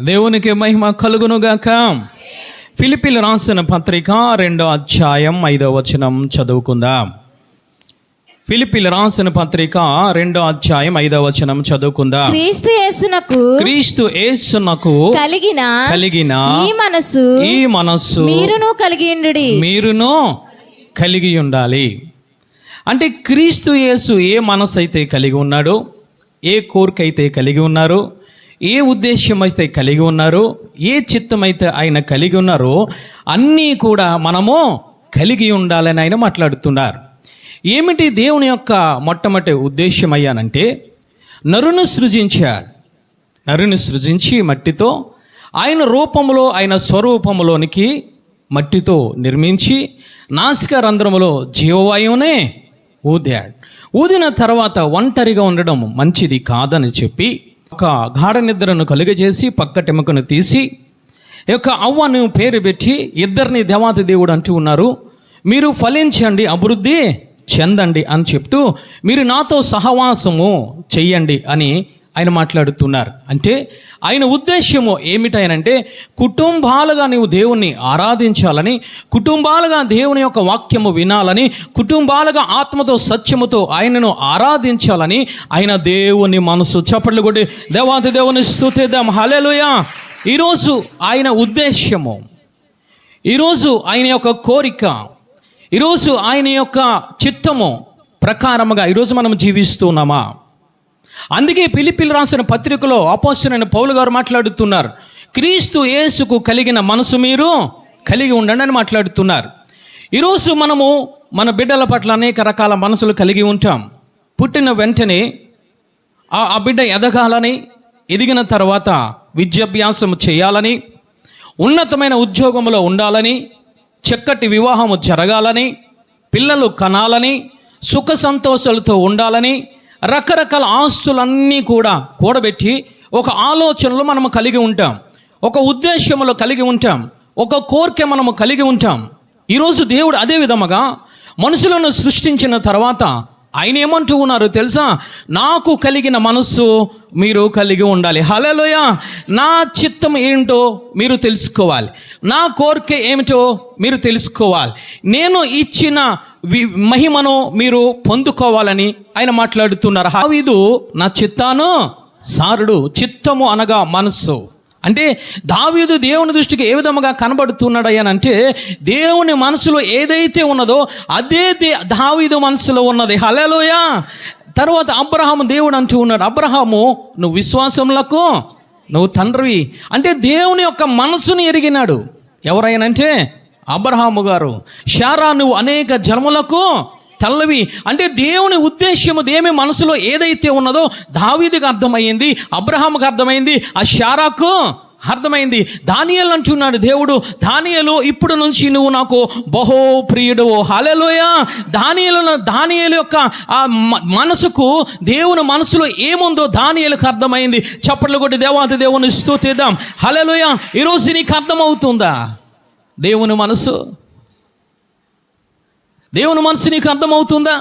దేవునికి మహిమ కలుగునుగాక. ఫిలిప్పీలు రాసిన పత్రిక 2వ అధ్యాయం 5వ వచనం చదువుకుందాం. ఫిలిప్పీలు రాసిన పత్రిక 2వ అధ్యాయం 5వ వచనం చదువుకుందాం. క్రీస్తు యేసునకు కలిగిన ఈ మనస్సు మీరును కలిగి ఉండాలి. అంటే క్రీస్తు యేసు ఏ మనసు అయితే కలిగి ఉన్నాడో, ఏ కోరిక అయితే కలిగి ఉన్నారో, ఏ ఉద్దేశం అయితే కలిగి ఉన్నారో, ఏ చిత్తం అయితే ఆయన కలిగి ఉన్నారో అన్నీ కూడా మనము కలిగి ఉండాలని ఆయన మాట్లాడుతున్నారు. ఏమిటి దేవుని యొక్క మొట్టమొదటి ఉద్దేశం అయ్యానంటే, నరుని సృజించాడు. నరుని సృజించి మట్టితో ఆయన రూపంలో, ఆయన స్వరూపంలోనికి మట్టితో నిర్మించి నాసికా రంధ్రములో జీవవాయువునే ఊదాడు. ఊదిన తర్వాత ఒంటరిగా ఉండడం మంచిది కాదని చెప్పి ఒక గాఢ నిద్రను కలుగజేసి పక్కటెముకను తీసి యొక్క అవ్వను పేరు పెట్టి ఇద్దరిని దేవాతి దేవుడు అంటూ ఉన్నారు. మీరు ఫలించండి, అభివృద్ధి చెందండి అని చెప్తూ మీరు నాతో సహవాసము చెయ్యండి అని ఆయన మాట్లాడుతున్నారు. అంటే ఆయన ఉద్దేశము ఏమిటనంటే, కుటుంబాలుగా నీవు దేవుణ్ణి ఆరాధించాలని, కుటుంబాలుగా దేవుని యొక్క వాక్యము వినాలని, కుటుంబాలుగా ఆత్మతో సత్యముతో ఆయనను ఆరాధించాలని ఆయన దేవుని మనసు. చప్పట్లు కొట్టి దేవాతి దేవుని స్తుతిద్దాం. హల్లెలూయా. ఈరోజు ఆయన ఉద్దేశము, ఈరోజు ఆయన యొక్క కోరిక, ఈరోజు ఆయన యొక్క చిత్తము ప్రకారముగా ఈరోజు మనం జీవిస్తున్నామా? అందుకే ఫిలిప్పీలు రాసిన పత్రికలో అపోస్తలుడైన పౌలు గారు మాట్లాడుతున్నారు, క్రీస్తు యేసుకు కలిగిన మనసు మీరు కలిగి ఉండండి అని మాట్లాడుతున్నారు. ఈరోజు మనము మన బిడ్డల పట్ల అనేక రకాల మనసులు కలిగి ఉంటాం. పుట్టిన వెంటనే ఆ బిడ్డ ఎదగాలని, ఎదిగిన తర్వాత విద్యాభ్యాసం చేయాలని, ఉన్నతమైన ఉద్యోగంలో ఉండాలని, చక్కటి వివాహము జరగాలని, పిల్లలు కనాలని, సుఖ సంతోషాలతో ఉండాలని, రకరకాల ఆస్తులన్నీ కూడా కూడబెట్టి ఒక ఆలోచనలో మనము కలిగి ఉంటాం, ఒక ఉద్దేశంలో కలిగి ఉంటాం, ఒక కోరిక మనము కలిగి ఉంటాం. ఈరోజు దేవుడు అదే విధముగా మనుషులను సృష్టించిన తర్వాత ఆయన ఏమంటూ ఉన్నారు తెలుసా? నాకు కలిగిన మనస్సు మీరు కలిగి ఉండాలి. హల్లెలూయా. నా చిత్తం ఏంటో మీరు తెలుసుకోవాలి, నా కోరిక ఏమిటో మీరు తెలుసుకోవాలి, నేను ఇచ్చిన మహిమను మీరు పొందుకోవాలని ఆయన మాట్లాడుతున్నారు. దావీదు నా చిత్తాను సారుడు. చిత్తము అనగా మనస్సు. అంటే దావీదు దేవుని దృష్టికి ఏ విధముగా కనబడుతున్నాడు అయ్యానంటే, దేవుని మనసులో ఏదైతే ఉన్నదో అదే దావీదు మనసులో ఉన్నది. హల్లెలూయా. తర్వాత అబ్రహాము దేవుడు అంటూ ఉన్నాడు, అబ్రహాము నువ్వు విశ్వాసములకు నువ్వు తండ్రివి. అంటే దేవుని యొక్క మనసును ఎరిగినాడు. ఎవరైనంటే అబ్రహాము గారు. శారా నువ్వు అనేక జన్మలకు తల్లవి. అంటే దేవుని ఉద్దేశము, దేవుని మనసులో ఏదైతే ఉన్నదో దావీదుకు అర్థమైంది, అబ్రహాముకు అర్థమైంది, ఆ శారాకు అర్థమైంది. దానియేలు అంటున్నాడు దేవుడు, దానియేలు ఇప్పుడు నుంచి నువ్వు నాకు బహు ప్రియుడు. హల్లెలూయా. దానియేలు యొక్క ఆ మనసుకు, దేవుని మనసులో ఏముందో దానియేలుకు అర్థమైంది. చప్పట్లు కొట్టి దేవాతి దేవుని స్తుతిద్దాం. హల్లెలూయా. ఈరోజు నీకు అర్థమవుతుందా దేవుని మనసు? దేవుని మనసు నీకు అర్థమవుతుందా?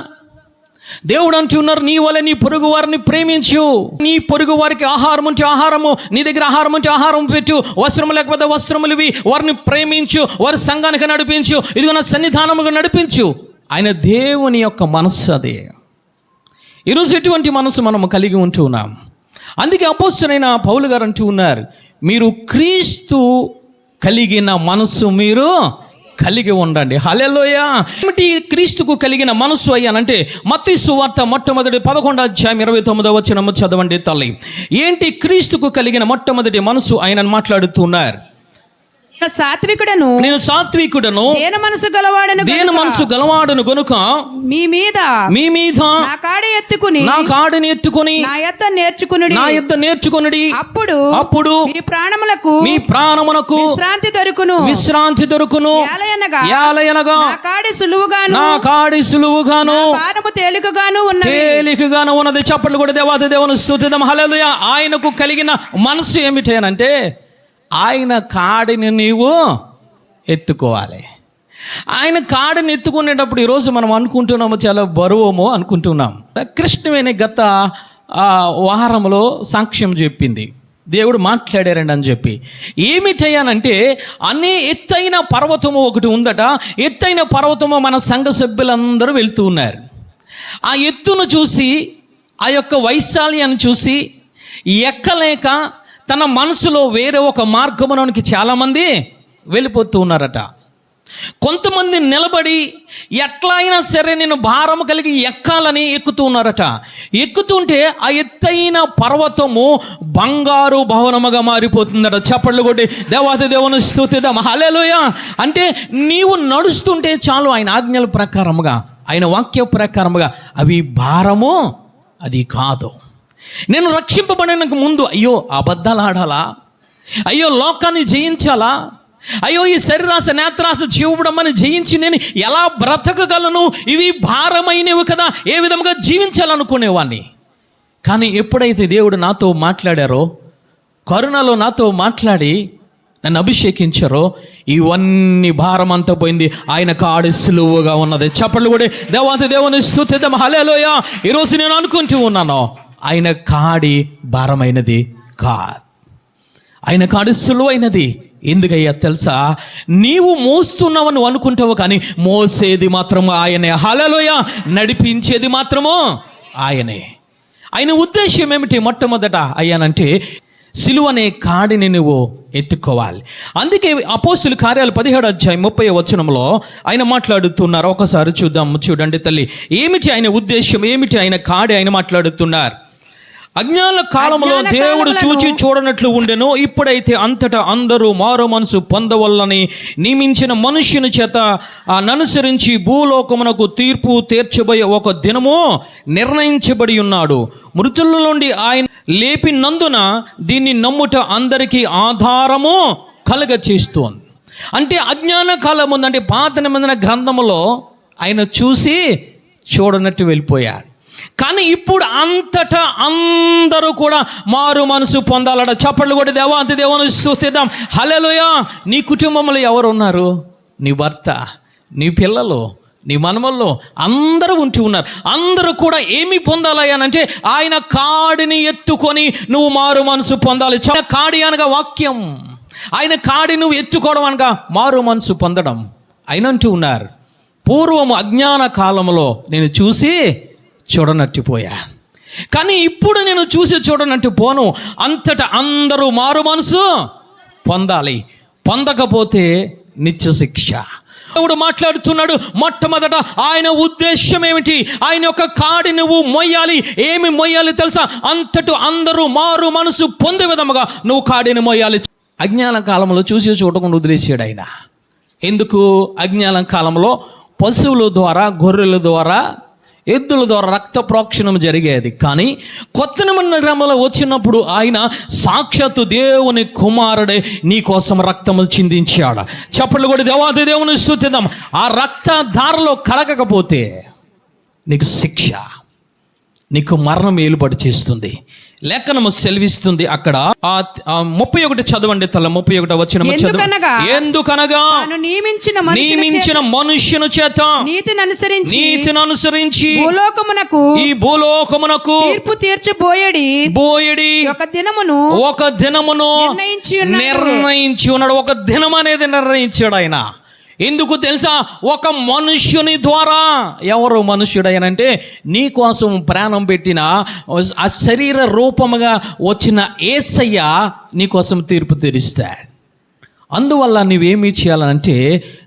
దేవుడు అంటున్నారు, నీ వల్ల నీ పొరుగు వారిని ప్రేమించు. నీ పొరుగు వారికి ఆహారం ఉంటే ఆహారము, నీ దగ్గర ఆహారం ఉంటే ఆహారం పెట్టు, వస్త్రము లేకపోతే వస్త్రములు ఇవి, వారిని ప్రేమించు, వారి సంఘానికి నడిపించు, ఇదిగో నా సన్నిధానముగా నడిపించు. ఆయన దేవుని యొక్క మనస్సు అదే. ఈరోజు ఎటువంటి మనసు మనము కలిగి ఉంటున్నాం? అందుకే అపోస్తలుడైన పౌలు గారు అంటూ ఉన్నారు, మీరు క్రీస్తు కలిగిన మనసు మీరు కలిగి ఉండండి. హల్లెలూయా. ఏమిటి క్రీస్తుకు కలిగిన మనసు అయ్యానంటే, మత్తయి సువార్త మొట్టమొదటి 11వ అధ్యాయం 29వ వచనము చదవండి తల్లి. ఏంటి క్రీస్తుకు కలిగిన మొట్టమొదటి మనసు ఆయన మాట్లాడుతున్నారు? నేను సాత్వికుడను, దేన మనసు గలవాడను గనుక మీ మీద నా కాడిని ఎత్తుకుని నా యొద్ద నేర్చుకొనుడి. అప్పుడు మీ ప్రాణమునకు విశ్రాంతి దొరుకును. ఏలయనగా నా కాడి సులువుగాను తేలికగాను ఉన్నది. చప్పట్లు కూడా దేవాది దేవుని స్తుతిద్దాం. హల్లెలూయా. ఆయనకు కలిగిన మనసు ఏమిటనంటే, ఆయన కాడిని నీవు ఎత్తుకోవాలి. ఆయన కాడిని ఎత్తుకునేటప్పుడు ఈరోజు మనం అనుకుంటున్నాము చాలా బరువేమో అనుకుంటున్నాం. కృష్ణవేణి గత వారంలో సాక్ష్యం చెప్పింది. దేవుడు మాట్లాడారండి అని చెప్పి. ఏమిటయ్యానంటే అనే ఎత్తైన పర్వతము ఒకటి ఉందట. ఎత్తైన పర్వతము మన సంఘ సభ్యులందరూ వెళ్తూ ఉన్నారు. ఆ ఎత్తును చూసి, ఆ యొక్క వైశాల్యాన్ని చూసి ఎక్కలేక తన మనసులో వేరే ఒక మార్గములోనికి చాలామంది వెళ్ళిపోతూ ఉన్నారట. కొంతమంది నిలబడి ఎట్లా అయినా సరే నేను భారం కలిగి ఎక్కాలని ఎక్కుతూ ఉన్నారట. ఎక్కుతుంటే ఆ ఎత్తైన పర్వతము బంగారు భవనముగా మారిపోతుందట. చప్పట్లు కొట్టి దేవాది దేవుని స్తుతిద్దాం. హల్లెలూయా. అంటే నీవు నడుస్తుంటే చాలు, ఆయన ఆజ్ఞల ప్రకారముగా, ఆయన వాక్య ప్రకారముగా అవి భారము అది కాదు. నేను రక్షింపబడినకు ముందు అయ్యో అబద్ధాలు ఆడాలా, అయ్యో లోకాన్ని జయించాలా, అయ్యో ఈ శరీరాశ నేత్రాశ జీవడమని జయించి నేను ఎలా బ్రతకగలను, ఇవి భారమైనవి కదా, ఏ విధంగా జీవించాలనుకునేవాడిని. కానీ ఎప్పుడైతే దేవుడు నాతో మాట్లాడారో, కరుణలో నాతో మాట్లాడి నన్ను అభిషేకించారో, ఇవన్నీ భారం అంతా పోయింది. ఆయన కాడి సులువుగా ఉన్నది. చప్పట్లు కూడా దేవాది దేవుని స్తుతిద్దాం. హల్లెలూయా. ఈరోజు నేను అనుకుంటూ ఉన్నాను, ఆయన కాడి భారమైనది కాదు, ఆయన కాడి సులువైనది. ఎందుకయ్యా తెలుసా? నీవు మోస్తున్నావు నువ్వు అనుకుంటావు, కానీ మోసేది మాత్రము ఆయనే. హల్లెలూయా. నడిపించేది మాత్రము ఆయనే. ఆయన ఉద్దేశం ఏమిటి? మొట్టమొదట అయ్యానంటే సిలువ అనే కాడిని నువ్వు ఎత్తుకోవాలి. అందుకే అపోస్తుల కార్యాలు 17:30 ఆయన మాట్లాడుతున్నారు. ఒకసారి చూడండి తల్లి, ఏమిటి ఆయన ఉద్దేశం, ఏమిటి ఆయన కాడి ఆయన మాట్లాడుతున్నారు. అజ్ఞాన కాలంలో దేవుడు చూచి చూడనట్లు ఉండెను, ఇప్పుడైతే అంతటా అందరూ మారు మనసు పొందవల్లని నియమించిన మనుష్యుని చేత అనుసరించి భూలోకమునకు తీర్పు తీర్చబోయే ఒక దినము నిర్ణయించబడి ఉన్నాడు. మృతుల నుండి ఆయన లేపినందున దీన్ని నమ్ముట అందరికీ ఆధారము కలుగ చేస్తోంది. అంటే అజ్ఞాన కాలం ఉందంటే పాత నిబంధన గ్రంథములో ఆయన చూసి చూడనట్టు వెళ్ళిపోయాడు. కానీ ఇప్పుడు అంతటా అందరూ కూడా మారు మనసు పొందాలట. చప్పట్లు కూడా దేవాది దేవుని స్తుతిద్దాం. హల్లెలూయా. నీ కుటుంబంలో ఎవరు ఉన్నారు? నీ భర్త, నీ పిల్లలు, నీ మనమల్లో అందరూ ఉంటూ ఉన్నారు. అందరూ కూడా ఏమి పొందాలి అనంటే ఆయన కాడిని ఎత్తుకొని నువ్వు మారు మనసు పొందాలి. కాడి అనగా వాక్యం, ఆయన కాడి నువ్వు ఎత్తుకోవడం అనగా మారు మనసు పొందడం. ఆయన అంటూ ఉన్నారు, పూర్వము అజ్ఞాన కాలంలో నేను చూసి చూడనట్టు పోయా, కానీ ఇప్పుడు నేను చూసి చూడనట్టు పోను. అంతటా అందరూ మారు మనసు పొందాలి, పొందకపోతే నిత్య శిక్ష. దేవుడు మాట్లాడుతున్నాడు. మొట్టమొదట ఆయన ఉద్దేశం ఏమిటి? ఆయన యొక్క కాడి నువ్వు మొయ్యాలి. ఏమి మొయ్యాలి తెలుసా? అంతటా అందరూ మారు మనసు పొందే విధముగా నువ్వు కాడిని మొయ్యాలి. అజ్ఞాన కాలంలో చూసి చూడకుండా వదిలేసాడు ఆయన. ఎందుకు? అజ్ఞాన కాలంలో పశువుల ద్వారా, గొర్రెల ద్వారా, ఎద్దుల ద్వారా రక్త ప్రోక్షణం జరిగేది. కానీ కొత్త నిబంధన గ్రంథంలో వచ్చినప్పుడు ఆయన సాక్షాత్తు దేవుని కుమారుడే నీ కోసం రక్తము చిందించాడు. చప్పట్లు కూడా దేవాది దేవుని స్తుతిద్దాం. ఆ రక్త ధారలో కలగకపోతే నీకు శిక్ష, నీకు మరణం ఏలుబడి చేస్తుంది. లేఖనము సెలవిస్తుంది అక్కడ 31 చదవండి తల 31 వచనము చదవండి. ఎందుకనగా నియమించిన మనుష్యుని చేత నీతిని అనుసరించి ఈ భూలోకమునకు తీర్పు తీర్చబోయడి ఒక దినమును నిర్ణయించి ఉన్నాడు. ఒక దినం అనేది నిర్ణయించాడు ఆయన. ఎందుకు తెలుసా? ఒక మనుష్యుని ద్వారా. ఎవరు మనుష్యుడైనంటే నీ కోసం ప్రాణం పెట్టిన ఆ శరీర రూపముగా వచ్చిన యేసయ్య నీ కోసం తీర్పు తీరుస్తాడు. అందువల్ల నువ్వేమి చేయాలంటే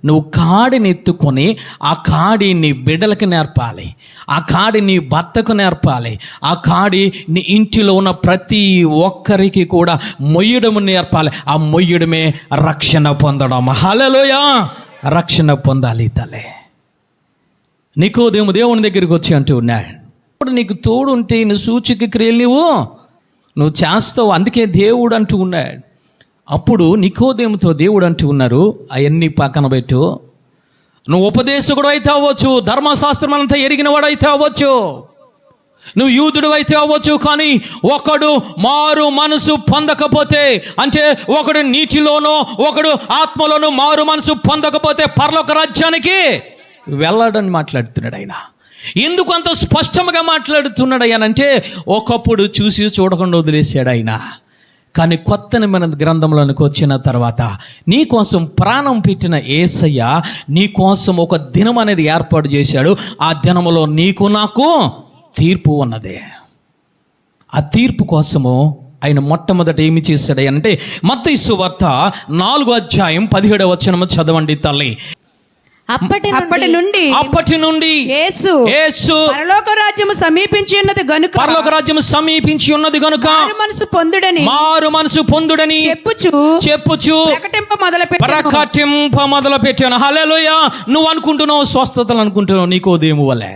నువ్వు కాడిని ఎత్తుకొని ఆ కాడి నీ బిడ్డలకు నేర్పాలి, ఆ కాడి నీ భర్తకు నేర్పాలి, ఆ కాడి నీ ఇంటిలో ఉన్న ప్రతి ఒక్కరికి కూడా మొయ్యడము నేర్పాలి. ఆ మొయ్యడమే రక్షణ పొందడం. హల్లెలూయా. రక్షణ పొందాలి తలే. నికోదేము దేవుని దగ్గరికి వచ్చి అంటూ ఉన్నాడు, ఇప్పుడు నీకు తోడు ఉంటే నువ్వు సూచక క్రియలు నువ్వు చేస్తావు, అందుకే దేవుడు అంటూ ఉన్నాడు. అప్పుడు నికోదేముతో దేవుడు అంటూ ఉన్నారు, అవన్నీ పక్కన పెట్టు, నువ్వు ఉపదేశకుడు అయితే అవ్వచ్చు, ధర్మశాస్త్రం అంతా ఎరిగిన వాడు అయితే అవ్వచ్చు, నువ్వు యూదుడు అయితే అవ్వచ్చు, కానీ ఒకడు మారు మనసు పొందకపోతే, అంటే ఒకడు నీటిలోనో ఒకడు ఆత్మలోనూ మారు మనసు పొందకపోతే పరలోక రాజ్యానికి వెళ్ళాడని మాట్లాడుతున్నాడు ఆయన. ఎందుకు అంత స్పష్టంగా మాట్లాడుతున్నాడు ఆయన అంటే ఒకప్పుడు చూసి చూడకుండా వదిలేశాడు ఆయన, కానీ కొత్త నిబంధన గ్రంథంలోనికి వచ్చిన తర్వాత నీ కోసం ప్రాణం పెట్టిన యేసయ్య నీ కోసం ఒక దినం అనేది ఏర్పాటు చేశాడు. ఆ దినములో నీకు నాకు తీర్పు ఉన్నది. ఆ తీర్పు కోసము ఆయన మొట్టమొదట ఏమి చేశాడు అంటే మత్తయి సువార్త 4:17 చదవండి తల్లి. అప్పటి నుండి యేసు పరలోక రాజ్యము సమీపించి ఉన్నది గనుక మారు మనసు పొందుడని చెప్పుచు ప్రకటింప మొదలు పెట్టాను. హల్లెలూయా. నువ్వు అనుకుంటున్నావు స్వస్థతలు అనుకుంటున్నావు, నీకోదేము వలే.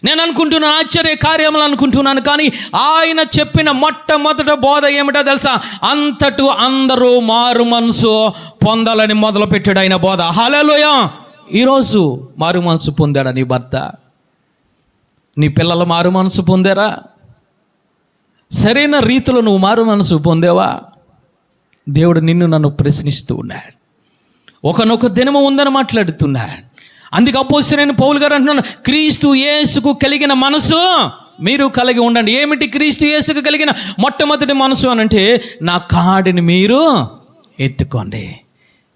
నేను అనుకుంటున్నాను ఆశ్చర్య కార్యములు అనుకుంటున్నాను. కానీ ఆయన చెప్పిన మొట్టమొదట బోధ ఏమిటో తెలుసా? అందరూ మారు మనసు పొందాలని మొదలు పెట్టాడు ఆయన బోధ. హల్లెలూయా. ఈరోజు మారు మనసు పొందాడా నీ భర్త? నీ పిల్లలు మారు మనసు పొందారా? సరైన రీతిలో నువ్వు మారు మనసు పొందేవా? దేవుడు నిన్ను నన్ను ప్రశ్నిస్తూ ఉన్నాడు. ఒకనొక దినము ఉందని మాట్లాడుతున్నాడు. అందుకే అపోస్తలుడైన పౌలు గారు అంటున్నాను, క్రీస్తు యేసుకు కలిగిన మనసు మీరు కలిగి ఉండండి. ఏమిటి క్రీస్తు యేసుకు కలిగిన మొట్టమొదటి మనసు అని అంటే, నా కాడిని మీరు ఎత్తుకోండి.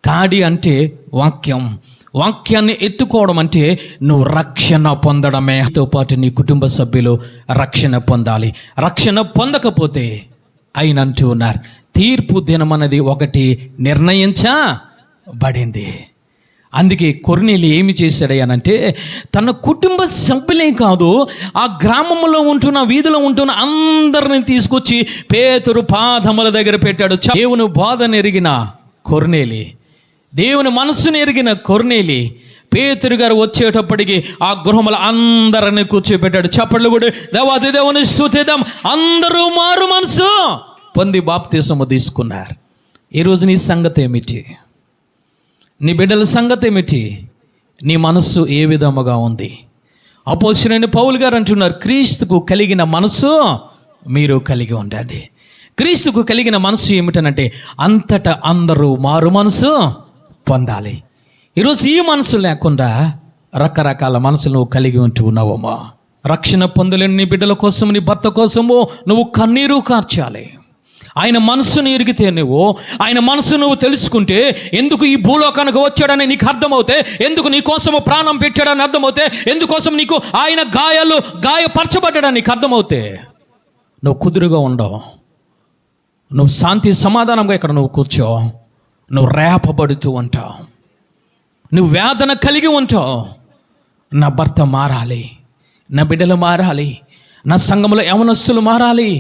కాడి అంటే వాక్యం. వాక్యాన్ని ఎత్తుకోవడం అంటే నువ్వు రక్షణ పొందడమే. తో పాటు నీ కుటుంబ సభ్యులు రక్షణ పొందాలి. రక్షణ పొందకపోతే ఆయన అంటూ ఉన్నారు, తీర్పు దినం అనేది ఒకటి నిర్ణయించబడింది. అందుకే కొర్నేలి ఏమి చేశాడయ్యానంటే, తన కుటుంబ సభ్యులే కాదు, ఆ గ్రామంలో ఉంటున్న వీధిలో ఉంటున్న అందరిని తీసుకొచ్చి పేతురు పాదముల దగ్గర పెట్టాడు. దేవుని బోధన ఎరిగిన కొర్నేలి, దేవుని మనసును ఎరిగిన కొర్నేలి పేతురు గారు వచ్చేటప్పటికి ఆ గృహముల అందరిని కూర్చోబెట్టాడు. చప్పట్లు కూడా దేవాది దేవుని స్తుతిద్దాం. అందరూ మారు మనసు పొంది బాప్తిసము తీసుకున్నారు. ఈరోజు నీ సంగతి ఏమిటి? నీ బిడ్డల సంగతి ఏమిటి? నీ మనస్సు ఏ విధముగా ఉంది? అపోస్తలుడైన పౌలు గారు అంటున్నారు, క్రీస్తుకు కలిగిన మనసు మీరు కలిగి ఉండండి. క్రీస్తుకు కలిగిన మనసు ఏమిటనంటే, అంతటా అందరూ మారు మనసు పొందాలి. ఈరోజు ఈ మనసు లేకుండా రకరకాల మనసులు నువ్వు కలిగి ఉంటూ ఉన్నావమ్మా. రక్షణ పొందలేని నీ బిడ్డల కోసం, నీ భర్త కోసము నువ్వు కన్నీరు కార్చాలి. ఆయన మనసును ఎరిగితే, నువ్వు ఆయన మనసు నువ్వు తెలుసుకుంటే, ఎందుకు ఈ భూలోకానికి వచ్చాడని నీకు అర్థమవుతే, ఎందుకు నీ కోసము ప్రాణం పెట్టాడని అర్థమవుతే, ఎందుకోసం నీకు ఆయన గాయపరచబడ్డాడని నీకు అర్థమవుతే, నువ్వు కుదురుగా ఉండవు. నువ్వు శాంతి సమాధానంగా ఇక్కడ నువ్వు కూర్చో. నువ్వు రేపబడుతూ ఉంటావు. నువ్వు వేదన కలిగి ఉంటావు. నా భర్త మారాలి, నా బిడ్డలు మారాలి, నా సంఘంలో యవనస్తులు మారాలి,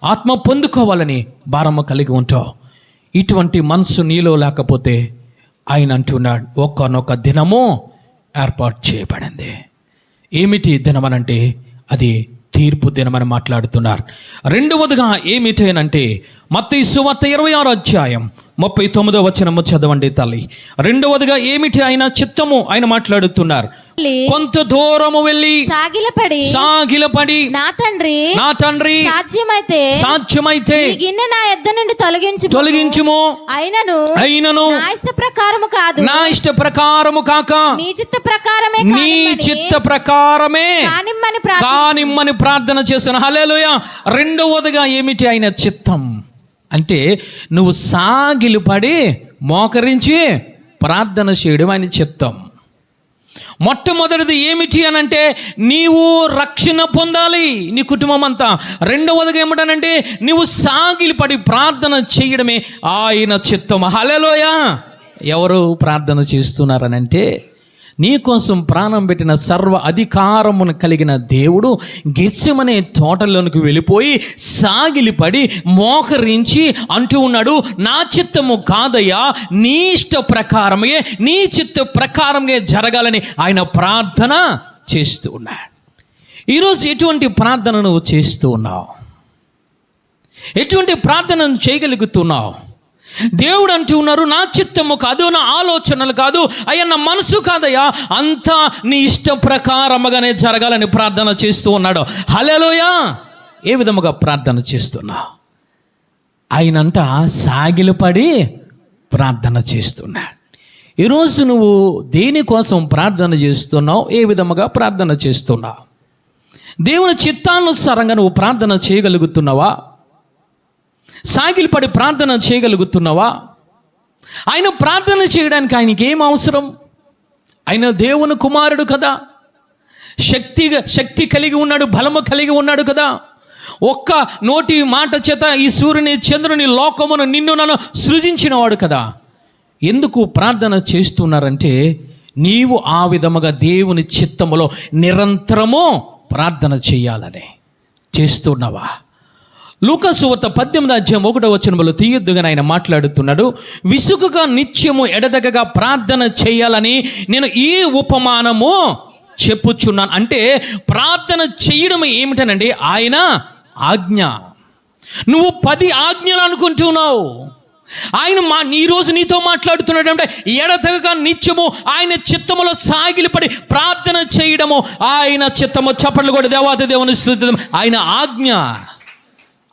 ఆత్మ పొందుకోవాలని భారము కలిగి ఉంటావు. ఇటువంటి మనసు నీలో లేకపోతే ఆయన అంటున్నాడు, ఒక్కనొక దినము ఏర్పాటు చేయబడింది. ఏమిటి దినమనంటే అది తీర్పు దినమని మాట్లాడుతున్నారు. రెండవదిగా ఏమిటేనంటే మత్తయి సువార్త 26:39 చదవండి తల్లి. రెండవదిగా ఏమిటి ఆయన చిత్తము ఆయన మాట్లాడుతున్నారు. కొంత దూరము వెళ్ళి సాగిలపడి నా తండ్రి సాధ్యమైతే ఈ గిన్నె నా యొద్ద నుండి తొలగించుము. అయినను నా ఇష్ట ప్రకారము కాక నీ చిత్త ప్రకారమే కానిమ్మని ప్రార్థన చేశాను. హల్లెలూయా. రెండవదిగా ఏమిటి ఆయన చిత్తం అంటే, నువ్వు సాగిలపడి మోకరించి ప్రార్థన చేయడం ఆయన చిత్తం. మొట్టమొదటిది ఏమిటి అనంటే, నీవు రక్షణ పొందాలి, నీ కుటుంబం అంతా. రెండవదిగా ఏమిటనంటే, నువ్వు సాగిలపడి ప్రార్థన చేయడమే ఆయన చిత్తం. హల్లెలూయా. ఎవరు ప్రార్థన చేస్తున్నారనంటే, నీ కోసం ప్రాణం పెట్టిన సర్వ అధికారమును కలిగిన దేవుడు గెత్సెమనే తోటలోనికి వెళ్ళిపోయి సాగిలిపడి మోకరించి అంటూ ఉన్నాడు, నా చిత్తము కాదయ్యా, నీ ఇష్ట ప్రకారమే, నీ చిత్త ప్రకారమే జరగాలని ఆయన ప్రార్థన చేస్తూ ఉన్నాడు. ఈరోజు ఎటువంటి ప్రార్థన నువ్వు చేస్తూ ఉన్నావు? ఎటువంటి ప్రార్థనను చేయగలుగుతున్నావు? దేవుడు అంటూ ఉన్నారు, నా చిత్తము కాదు, నా ఆలోచనలు కాదు అయ్యా, నా మనసు కాదయ్యా, అంతా నీ ఇష్ట ప్రకారముగానే జరగాలని ప్రార్థన చేస్తూ ఉన్నాడు. హల్లెలూయా. ఏ విధముగా ప్రార్థన చేస్తున్నా? ఆయనంట సాగిలపడి ప్రార్థన చేస్తున్నాడు. ఈరోజు నువ్వు దేనికోసం ప్రార్థన చేస్తున్నావు? ఏ విధముగా ప్రార్థన చేస్తున్నావు? దేవుని చిత్తానుసారంగా నువ్వు ప్రార్థన చేయగలుగుతున్నావా? సాగిలపడి ప్రార్థన చేయగలుగుతున్నావా? ఆయన ప్రార్థన చేయడానికి ఆయనకి ఏం అవసరం? ఆయన దేవుని కుమారుడు కదా, శక్తి కలిగి ఉన్నాడు, బలము కలిగి ఉన్నాడు కదా. ఒక్క నోటి మాట చేత ఈ సూర్యుని, చంద్రుని, లోకమును, నిన్ను నన్ను సృజించినవాడు కదా. ఎందుకు ప్రార్థన చేస్తున్నారంటే నీవు ఆ విధముగా దేవుని చిత్తములో నిరంతరము ప్రార్థన చేయాలని. చేస్తున్నావా? లూకా సువార్త 18:1 తీయొద్దుగా ఆయన మాట్లాడుతున్నాడు. విసుగుగా నిత్యము ఎడతెగక ప్రార్థన చేయాలని నేను ఈ ఉపమానము చెప్పుచున్నాను. అంటే ప్రార్థన చేయడం ఏమిటనండి? ఆయన ఆజ్ఞ. నువ్వు 10 ఆజ్ఞలు అనుకుంటున్నావు, ఆయన ఈరోజు నీతో మాట్లాడుతున్నాడు అంటే ఎడతెగక నిత్యము ఆయన చిత్తములో సాగిలపడి ప్రార్థన చేయడము ఆయన చిత్తము. చప్పట్లు కూడా దేవాది దేవుని స్తుతిద్దాం. ఆయన ఆజ్ఞ,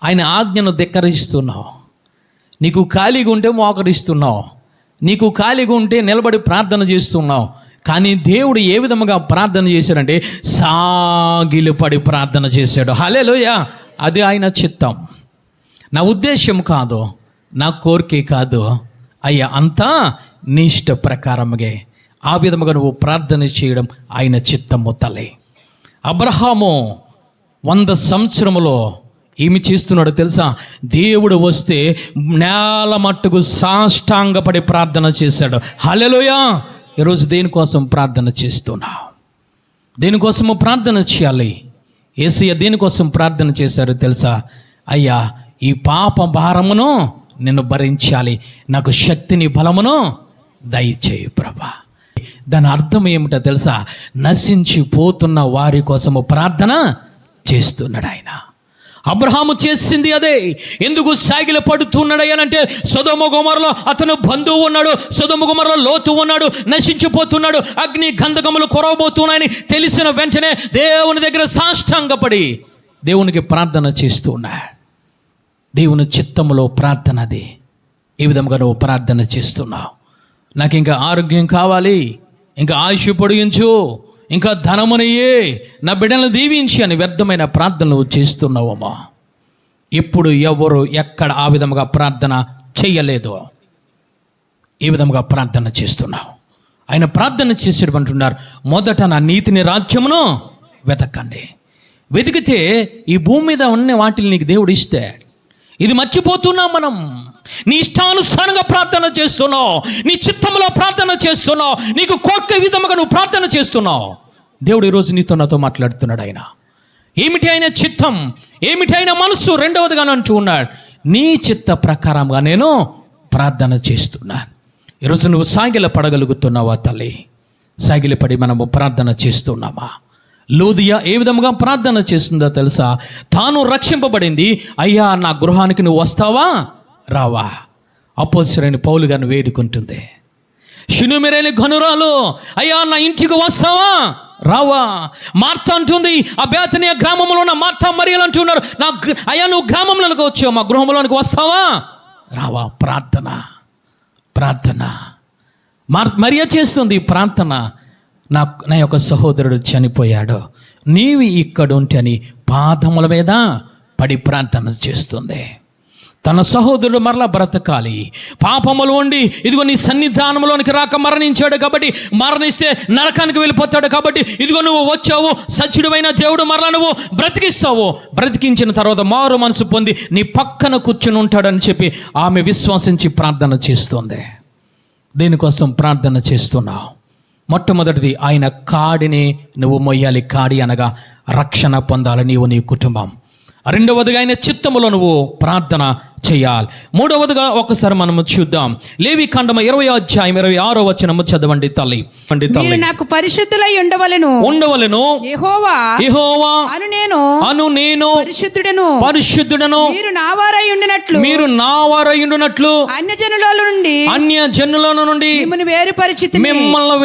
ఆయన ఆజ్ఞను ధిక్కరిస్తున్నావు. నీకు ఖాళీగా ఉంటే మోకరిస్తున్నావు, నీకు ఖాళీగా ఉంటే నిలబడి ప్రార్థన చేస్తున్నావు. కానీ దేవుడు ఏ విధముగా ప్రార్థన చేశాడంటే సాగిలపడి ప్రార్థన చేశాడు. హల్లెలూయా! అది ఆయన చిత్తం. నా ఉద్దేశం కాదు, నా కోరికే కాదు అయ్యా, అంతా నీ ఇష్ట ప్రకారముగా ఆ విధముగా నువ్వు ప్రార్థన చేయడం ఆయన చిత్తము తల్లి. అబ్రహాము 100 సంవత్సరములో ఏమి చేస్తున్నాడో తెలుసా? దేవుడు వస్తే నేల మట్టుకు సాష్టాంగపడి ప్రార్థన చేశాడు. హల్లెలూయా! ఈరోజు దేనికోసం ప్రార్థన చేస్తున్నావు? దేనికోసము ప్రార్థన చేయాలి? యేసయ్య దేనికోసం ప్రార్థన చేశారో తెలుసా? అయ్యా, ఈ పాప భారమును నేను భరించాలి, నాకు శక్తిని బలమును దయచేయి ప్రభా. దాని అర్థం ఏమిటో తెలుసా? నశించిపోతున్న వారి కోసము ప్రార్థన చేస్తున్నాడు ఆయన. అబ్రహాము చేసింది అదే. ఎందుకు సాగిల పడుతున్నాడయ్యానంటే సొదొమ గొమొరలో అతను బంధువు ఉన్నాడు, సొదొమ గొమొరలో లోతు ఉన్నాడు, నశించిపోతున్నాడు, అగ్ని గంధకములు కొరవబోతున్నాయని తెలిసిన వెంటనే దేవుని దగ్గర సాష్టాంగపడి దేవునికి ప్రార్థన చేస్తూ ఉన్నాడు. దేవుని చిత్తములో ప్రార్థన అది. ఈ విధంగా నువ్వు ప్రార్థన చేస్తున్నావు. నాకు ఇంకా ఆరోగ్యం కావాలి, ఇంకా ఆయుష్ పొడిగించు, ఇంకా ధనమునయ్యే, నా బిడ్డలను దీవించి అని వ్యర్థమైన ప్రార్థనలు చేస్తున్నావమ్మా. ఇప్పుడు ఎవరు ఎక్కడ ఆ విధముగా ప్రార్థన చేయలేదు. ఈ విధముగా ప్రార్థన చేస్తున్నావు. ఆయన ప్రార్థన చేసేటంటున్నారు, మొదట నా నీతిని, రాజ్యమును వెతకండి. వెతికితే ఈ భూమి మీద ఉన్న వాటిని నీకు దేవుడు ఇస్తే, ఇది మర్చిపోతున్నాం మనం. నీ ఇష్టానుసారంగా ప్రార్థన చేస్తున్నావు, నీ చిత్తంలో ప్రార్థన చేస్తున్నావు, నీకు కోరిక విధముగా నువ్వు ప్రార్థన చేస్తున్నావు. దేవుడు ఈరోజు నీతో నాతో మాట్లాడుతున్నాడు. ఆయన ఏమిటి ఆయన చిత్తం, ఏమిటి ఆయన మనస్సు? రెండవదిగా అంటూ ఉన్నాడు, నీ చిత్త ప్రకారంగా నేను ప్రార్థన చేస్తున్నాను. ఈరోజు నువ్వు సాగిల పడగలుగుతున్నావా తల్లి? సాగిలపడి మనము ప్రార్థన చేస్తున్నామా? లూదియా ఏ విధముగా ప్రార్థన చేస్తుందో తెలుసా? తాను రక్షింపబడింది, అయ్యా నా గృహానికి నువ్వు వస్తావా రావా? అపోస్తలుడైన పౌలు గారిని వేడుకుంటుంది. షునుమిరేని ఘనురాలు, అయ్యా నా ఇంటికి వస్తావా రావా? మార్త అంటుంది, ఆ బేతనియ గ్రామంలో ఉన్న మార్త మరియలు అంటున్నారు, అయ్యా నువ్వు గ్రామంలోకి వచ్చావు, మా గృహంలోనికి వస్తావా రావా? ప్రార్థన, ప్రార్థన. మరియ చేస్తుంది ప్రార్థన. నా యొక్క సహోదరుడు చనిపోయాడు, నీవి ఇక్కడ ఉంటే అని పాదముల మీద పడి ప్రార్థన చేస్తుంది. తన సహోదరుడు మరలా బ్రతకాలి, పాపములు ఉండి ఇదిగో నీ సన్నిధానంలోనికి రాక మరణించాడు కాబట్టి, మరణిస్తే నరకానికి వెళ్ళిపోతాడు కాబట్టి, ఇదిగో నువ్వు వచ్చావు, సచ్చుడువైన దేవుడు మరలా నువ్వు బ్రతికిస్తావు, బ్రతికించిన తర్వాత మారు మనసు పొంది నీ పక్కన కూర్చుని ఉంటాడని చెప్పి ఆమె విశ్వసించి ప్రార్థన చేస్తుంది. దేనికోసం ప్రార్థన చేస్తున్నావు? మొట్టమొదటిది ఆయన కాడిని నువ్వు మొయ్యాలి. కాడి అనగా రక్షణ పొందాలి నీవు, నీ కుటుంబం. రెండవదిగా ఆయన చిత్తములో నువ్వు ప్రార్థన చేయాలి. మూడవదిగా ఒకసారి మనము చూద్దాం. లేవికాండము 20:26 చదవండి తల్లి. మీరు నాకు పరిశుద్ధులై ఉండవలెను యెహోవా అను నేను పరిశుద్ధుడను. మీరు నా వారై ఉండునట్లు అన్యజనుల నుండి మిమ్మల్ని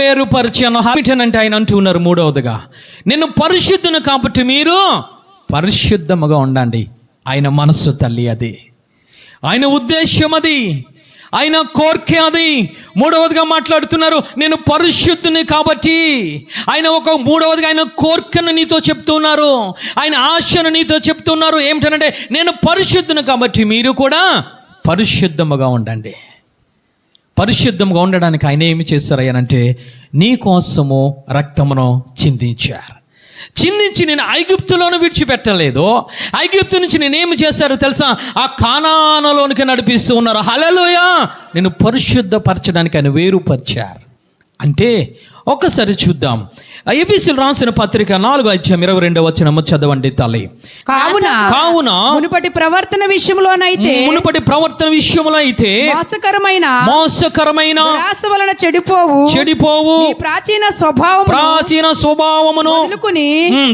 వేరుపరిచాను అంటే ఆయన అంటున్నారు. మూడవదిగా నేను పరిశుద్ధును కాబట్టి మీరు పరిశుద్ధముగా ఉండండి. ఆయన మనస్సు తల్లి అది, ఆయన ఉద్దేశం అది. ఆయన కోరికే అది. మూడవదిగా మాట్లాడుతున్నారు, నేను పరిశుద్ధుని కాబట్టి. మూడవదిగా ఆయన కోరికను నీతో చెప్తున్నారు, ఆయన ఆశను నీతో చెప్తున్నారు. ఏమిటనంటే నేను పరిశుద్ధుని కాబట్టి మీరు కూడా పరిశుద్ధముగా ఉండండి. పరిశుద్ధంగా ఉండడానికి ఆయన ఏమి చేశారు అనంటే నీ కోసము రక్తమును చిందించి నేను ఐగుప్తులోను విడిచిపెట్టలేదు. ఐగుప్తు నుంచి నేనేమి చేశారో తెలుసా? ఆ కానానులోనికి నడిపిస్తూ ఉన్నారు. హల్లెలూయా! నేను పరిశుద్ధపరచడానికి ఆయన వేరుపరిచారు. అంటే ఒకసారి చూద్దాం. ఎఫెసీయులు రాసిన పత్రిక 4:22 చదవండి తల్లి. కావున మునుపటి ప్రవర్తన విషయంలోనైతే మోసకరమైన దురాశ వలన చెడిపోవు ప్రాచీన స్వభావమును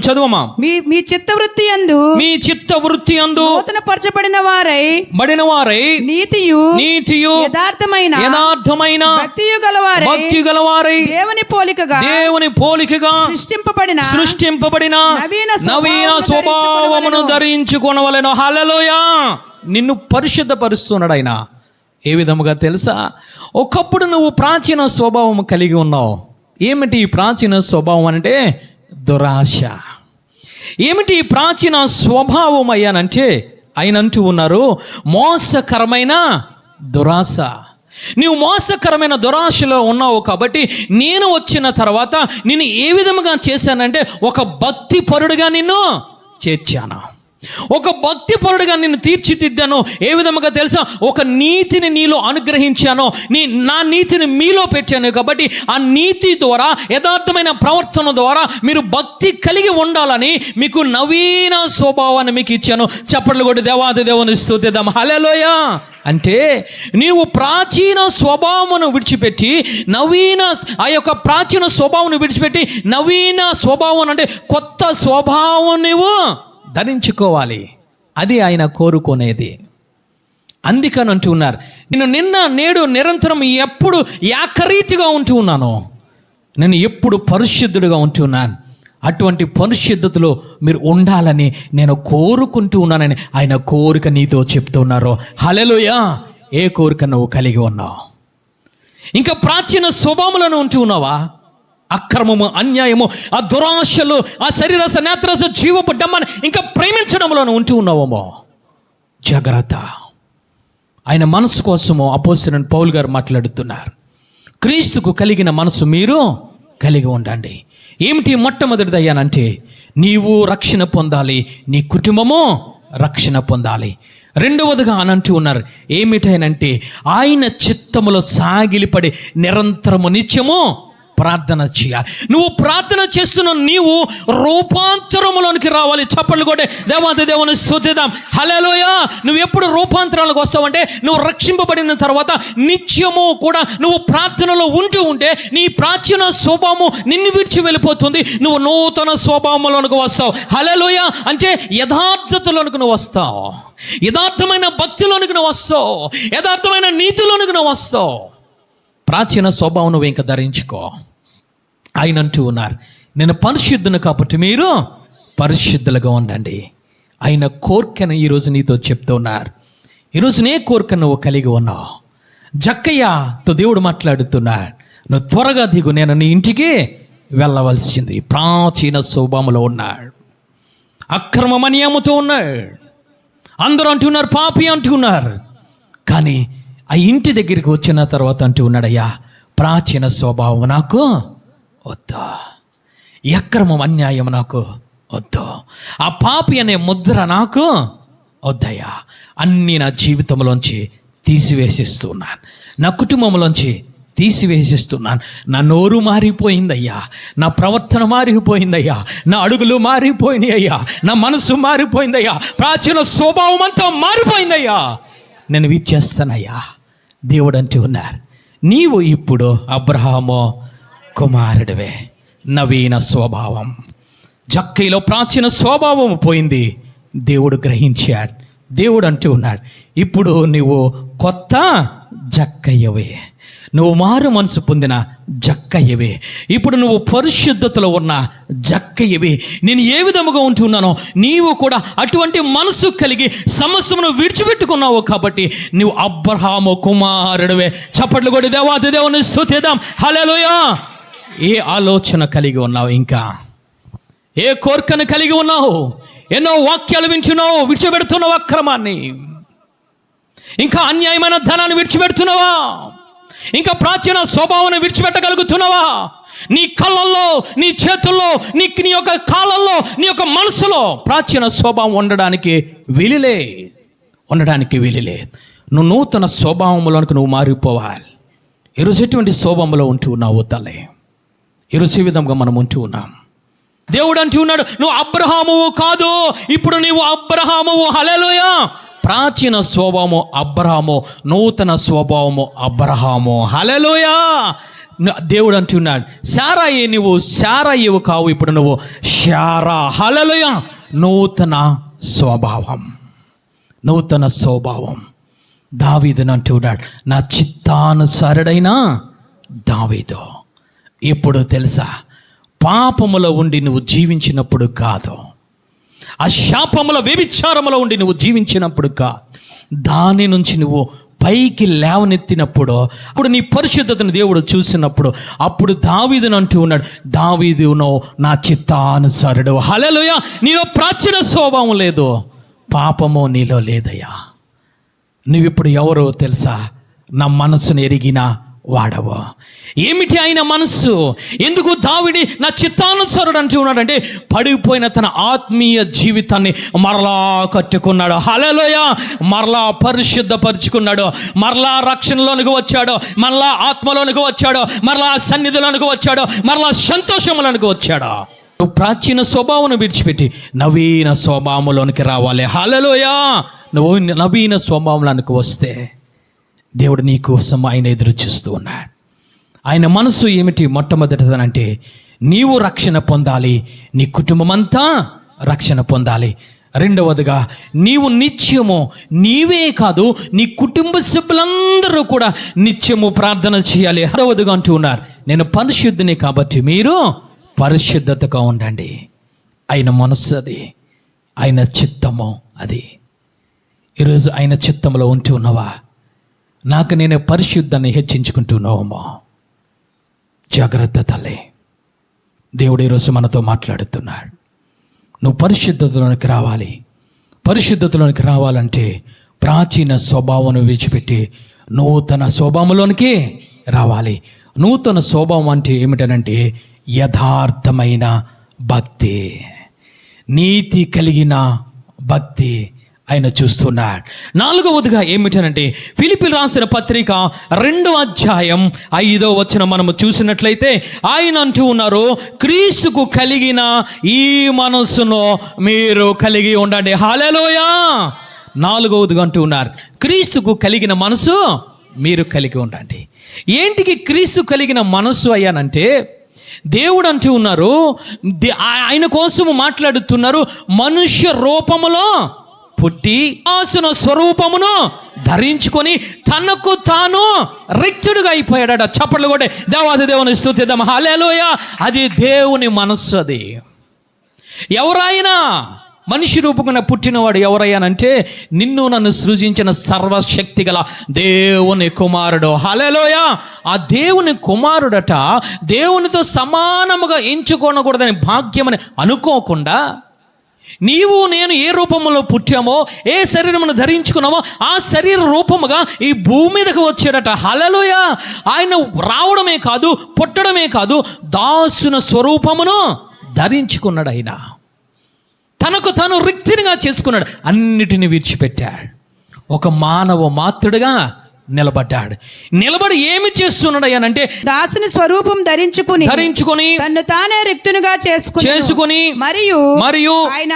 చదువమా మీ చిత్తవృత్తి యందు నూతన పరచబడిన వారై నీతియు యథార్థమైన భక్తియు గలవారై దేవుని పోలికగా సృష్టింపబడిన నవీన స్వభావమును ధరించుకొనవలెను. హల్లెలూయా! నిన్ను పరిశుద్ధపరుస్తున్నాడు ఆయన. ఏ విధముగా తెలుసా? ఒకప్పుడు నువ్వు ప్రాచీన స్వభావం కలిగి ఉన్నావు. ఏమిటి ఈ ప్రాచీన స్వభావం అంటే? దురాశ. ఏమిటి ఈ ప్రాచీన స్వభావం అయ్యానంటే ఆయన అంటూ ఉన్నారు, మోసకరమైన దురాశ. నీవు మోసకరమైన దురాశలో ఉన్నావు కాబట్టి నేను వచ్చిన తర్వాత నిన్ను ఏ విధముగా చేశానంటే ఒక భక్తి పరుడుగా నిన్ను చేర్చాను, ఒక భక్తి పరుడుగా నిన్ను తీర్చిదిద్దాను. ఏ విధముగా తెలుసా? ఒక నీతిని నీలో అనుగ్రహించాను, నా నీతిని మీలో పెట్టాను. కాబట్టి ఆ నీతి ద్వారా, యథార్థమైన ప్రవర్తన ద్వారా మీరు భక్తి కలిగి ఉండాలని మీకు నవీన స్వభావాన్ని మీకు ఇచ్చాను. చప్పట్లు కొట్టి దేవాది దేవుని స్తుతిద్దాం. హల్లెలూయా! అంటే నీవు ప్రాచీన స్వభావమును విడిచిపెట్టి ఆ యొక్క ప్రాచీన స్వభావాన్ని విడిచిపెట్టి నవీన స్వభావం అంటే కొత్త స్వభావం నీవు ధరించుకోవాలి. అది ఆయన కోరుకునేది. అందుకని అంటూ ఉన్నారు, నేను నిన్న నేడు నిరంతరం ఎప్పుడు ఏకరీతిగా ఉంటూ ఉన్నాను, నేను ఎప్పుడు పరిశుద్ధుడిగా ఉంటున్నాను. అటువంటి పరిశుద్ధతలో మీరు ఉండాలని నేను కోరుకుంటూ ఉన్నానని ఆయన కోరిక నీతో చెప్తున్నారు. హల్లెలూయా! ఏ కోరిక నువ్వు కలిగి ఉన్నావు? ఇంకా ప్రాచీన స్వభావములను ఉంటూ ఉన్నావా? అక్రమము, అన్యాయము, ఆ దురాశలు, ఆ శరీరస నేత్రస జీవపు డమ్మని ఇంకా ప్రేమించడంలో ఉంటూ ఉన్నావేమో. జాగ్రత్త. ఆయన మనసు కోసము అపోస్తలుడైన పౌలు గారు మాట్లాడుతున్నారు. క్రీస్తుకు కలిగిన మనసు మీరు కలిగి ఉండండి. ఏమిటి మొట్టమొదటిది అయ్యానంటే నీవు రక్షణ పొందాలి, నీ కుటుంబము రక్షణ పొందాలి. రెండవదిగా అని అంటూ ఉన్నారు, ఏమిటనంటే ఆయన చిత్తములో సాగిలిపడి నిరంతరము నిత్యము ప్రార్థన చేయాలి. నువ్వు ప్రార్థన చేస్తున్న నీవు రూపాంతరములోనికి రావాలి. చప్పట్లు కొట్టే దేవాది దేవుని స్తుతిద్దాం. హల్లెలూయా! నువ్వు ఎప్పుడు రూపాంతరాలకు వస్తావంటే నువ్వు రక్షింపబడిన తర్వాత నిత్యము కూడా నువ్వు ప్రార్థనలో ఉంటే నీ ప్రాచీన స్వభావము నిన్ను విడిచి వెళ్ళిపోతుంది. నువ్వు నూతన స్వభావంలోనికి వస్తావు. హల్లెలూయా! అంటే యథార్థతలోనికి నువ్వు వస్తావు, యథార్థమైన భక్తిలోనికి నువ్వు వస్తావు, యథార్థమైన నీతిలోనికి నువ్వు వస్తావు. ప్రాచీన స్వభావం నువ్వు ఇంకా ధరించుకో. ఆయన అంటూ ఉన్నారు, నేను పరిశుద్ధుని కాబట్టి మీరు పరిశుద్ధులుగా ఉండండి. ఆయన కోరికను ఈరోజు నీతో చెప్తూ ఉన్నారు. ఈరోజు నే కోరిక నువ్వు కలిగి ఉన్నావు. జక్కయ్యతో దేవుడు మాట్లాడుతున్నాడు, నువ్వు త్వరగా దిగు, నేను నీ ఇంటికి వెళ్ళవలసింది. ప్రాచీన స్వభావంలో ఉన్నాడు, అక్రమమన్యముతో ఉన్నాడు. అందరూ అంటున్నారు పాపి అంటున్నారు. కానీ ఆ ఇంటి దగ్గరికి వచ్చిన తర్వాత అంటూ ఉన్నాడయ్యా, ప్రాచీన స్వభావం నాకు వద్దు, అక్రమం అన్యాయం నాకు వద్దు, ఆ పాపి అనే ముద్ర నాకు వద్దయ్యా. అన్నీ నా జీవితంలోంచి తీసివేసిస్తున్నాను, నా కుటుంబంలోంచి తీసివేసిస్తున్నాను. నా నోరు మారిపోయిందయ్యా, నా ప్రవర్తన మారిపోయిందయ్యా, నా అడుగులు మారిపోయినాయి అయ్యా, నా మనసు మారిపోయిందయ్యా, ప్రాచీన స్వభావం అంతా మారిపోయిందయ్యా, నేను ఇచ్చేస్తానయ్యా. దేవుడు అంటూ ఉన్నారు, నీవు ఇప్పుడు అబ్రహాము కుమారుడివే. నవీన స్వభావం, జక్కయిలో ప్రాచీన స్వభావం పోయింది. దేవుడు గ్రహించాడు, దేవుడు అంటూ ఉన్నాడు, ఇప్పుడు నువ్వు కొత్త జక్కయ్యవే, నువ్వు మారు మనసు పొందిన జక్కయ్యవే, ఇప్పుడు నువ్వు పరిశుద్ధతలో ఉన్న జక్కయ్యవే. నేను ఏ విధముగా ఉంటున్నానో నీవు కూడా అటువంటి మనసు కలిగి సమస్తమును విడిచిపెట్టుకున్నావు కాబట్టి నువ్వు అబ్రహాము కుమారుడివే. చప్పట్లు కొట్టి దేవాది దేవుని స్తుతిద్దాం. హల్లెలూయా. ఏ ఆలోచన కలిగి ఉన్నావు? ఇంకా ఏ కోరికను కలిగి ఉన్నావు? ఎన్నో వాక్యాలు వింటున్నావు, విడిచిపెడుతున్నావు అక్రమాన్ని, ఇంకా అన్యాయమైన ధనాన్ని విడిచిపెడుతున్నావా? ఇంకా ప్రాచీన స్వభావాన్ని విడిచిపెట్టగలుగుతున్నావా? నీ కళ్ళల్లో, నీ చేతుల్లో, నీ యొక్క కాళ్ళల్లో, నీ యొక్క మనసులో ప్రాచీన స్వభావం ఉండడానికి వీలులే. నువ్వు నూతన స్వభావంలోనికి నువ్వు మారిపోవాలి. ఈరోజు ఎటువంటి స్వభావంలో ఉంటూ ఉన్నావు తల్లి? ఈరోజు ఈ విధంగా మనం ఉంటూ ఉన్నాం. దేవుడు అంటూ ఉన్నాడు, నువ్వు అబ్రహామువు కాదు, ఇప్పుడు నీవు అబ్రహామువు. హల్లెలూయా. ప్రాచీన స్వభావము అబ్రహాము, నూతన స్వభావము అబ్రహాము. హల్లెలూయా. దేవుడు అంటున్నాడు, శారాయి నువ్వు శారాయివు కావు, ఇప్పుడు నువ్వు శారా. హల్లెలూయా. నూతన స్వభావం. దావీదును అంటున్నాడు, నా చిత్తానుసారుడైన దావీదు. ఇప్పుడు తెలుసా, పాపములో ఉండి నువ్వు జీవించినప్పుడు కాదు, ఆ శాపముల వ్యభిచారములో ఉండి నువ్వు జీవించినప్పుడు కాదు, దాని నుంచి నువ్వు పైకి లేవనెత్తినప్పుడు, అప్పుడు నీ పరిశుద్ధతను దేవుడు చూసినప్పుడు, అప్పుడు దావీదును అంటూ ఉన్నాడు, దావీదును నా చిత్తానుసారుడు. హల్లెలూయా. నీలో ప్రాచీన స్వభావం లేదు, పాపము నీలో లేదయ్యా. నువ్విప్పుడు ఎవరో తెలుసా? నా మనసును ఎరిగిన వాడవు. ఏమిటి ఆయన మనస్సు? ఎందుకు దావీదు నా చిత్తానుసారుడు అంటూ ఉన్నాడంటే, పడిపోయిన తన ఆత్మీయ జీవితాన్ని మరలా కట్టుకున్నాడు. హల్లెలూయా. మరలా పరిశుద్ధపరుచుకున్నాడు, మరలా రక్షణలోనికి వచ్చాడు, మరలా ఆత్మలోనికి వచ్చాడు, మరలా సన్నిధిలోనికి వచ్చాడు, మరలా సంతోషంలోనికి వచ్చాడు. నువ్వు ప్రాచీన స్వభావం విడిచిపెట్టి నవీన స్వభావంలోనికి రావాలి. హల్లెలూయా. నువ్వు నవీన స్వభావంలోనికి వస్తే దేవుడు నీ కోసం ఆయన ఎదురు చూస్తూ ఉన్నాడు. ఆయన మనసు ఏమిటి? మొట్టమొదటిదనంటే నీవు రక్షణ పొందాలి, నీ కుటుంబం అంతా రక్షణ పొందాలి. రెండవదిగా నీవు నిత్యము, నీవే కాదు నీ కుటుంబ సభ్యులందరూ కూడా నిత్యము ప్రార్థన చేయాలి. మూడవదిగా అంటూ ఉన్నారు, నేను పరిశుద్ధిని కాబట్టి మీరు పరిశుద్ధతగా ఉండండి. ఆయన మనస్సు అది, ఆయన చిత్తము అది. ఈరోజు ఆయన చిత్తంలో ఉంటూ ఉన్నవా? నాకు నేను పరిశుద్ధాన్ని హెచ్చించుకుంటున్నావమ్మా. జాగ్రత్త తల్లి. దేవుడు ఈరోజు మనతో మాట్లాడుతున్నాడు. నువ్వు పరిశుద్ధతలోనికి రావాలి. పరిశుద్ధతలోనికి రావాలంటే ప్రాచీన స్వభావం విడిచిపెట్టి నూతన స్వభావంలోనికి రావాలి. నూతన స్వభావం అంటే ఏమిటనంటే యథార్థమైన భక్తి, నీతి కలిగిన భక్తి ఆయన చూస్తున్నాడు. నాలుగవదిగా ఏమిటనంటే ఫిలిప్పీయులు రాసిన పత్రిక 2వ అధ్యాయం 5వ వచనం మనము చూసినట్లయితే ఆయన అంటూ ఉన్నారు, క్రీస్తుకు కలిగిన ఈ మనస్సును మీరు కలిగి ఉండండి. హల్లెలూయా. నాలుగవదిగా అంటూ ఉన్నారు, క్రీస్తుకు కలిగిన మనసు మీరు కలిగి ఉండండి. ఏంటికి క్రీస్తు కలిగిన మనస్సు అయ్యానంటే, దేవుడు అంటూ ఉన్నారు, ఆయన కోసము మాట్లాడుతున్నారు, మనుష్య రూపములో పుట్టి ఆసున స్వరూపమును ధరించుకొని తనకు తాను రిక్తుడుగా అయిపోయాడట. చప్పట్లు కొట్టే దేవాది దేవుని స్తుతిద్దాం. హల్లెలూయా. అది దేవుని మనస్సు. అది ఎవరైనా మనిషి రూపంగా పుట్టినవాడు ఎవరయ్యానంటే నిన్ను నన్ను సృజించిన సర్వశక్తి గల దేవుని కుమారుడు. హల్లెలూయా. ఆ దేవుని కుమారుడట దేవునితో సమానముగా ఎంచుకోనకూడదని భాగ్యమని అనుకోకుండా, నీవు నేను ఏ రూపంలో పుట్టామో, ఏ శరీరమును ధరించుకున్నామో ఆ శరీర రూపముగా ఈ భూమి మీదకి వచ్చాడట. హల్లెలూయా. ఆయన రావడమే కాదు, పుట్టడమే కాదు, దాసున స్వరూపమును ధరించుకున్నాడు. ఆయన తనకు తాను రిక్తినిగా చేసుకున్నాడు, అన్నిటిని విడిచిపెట్టాడు, ఒక మానవ మాత్రుడిగా నిలబడ్డాడు. నిలబడి ఏమి చేస్తున్నాడు అనంటే దాసుని స్వరూపం ధరించుకుని తన్ను తానే రిక్తునిగా చేసుకుని మరియు ఆయన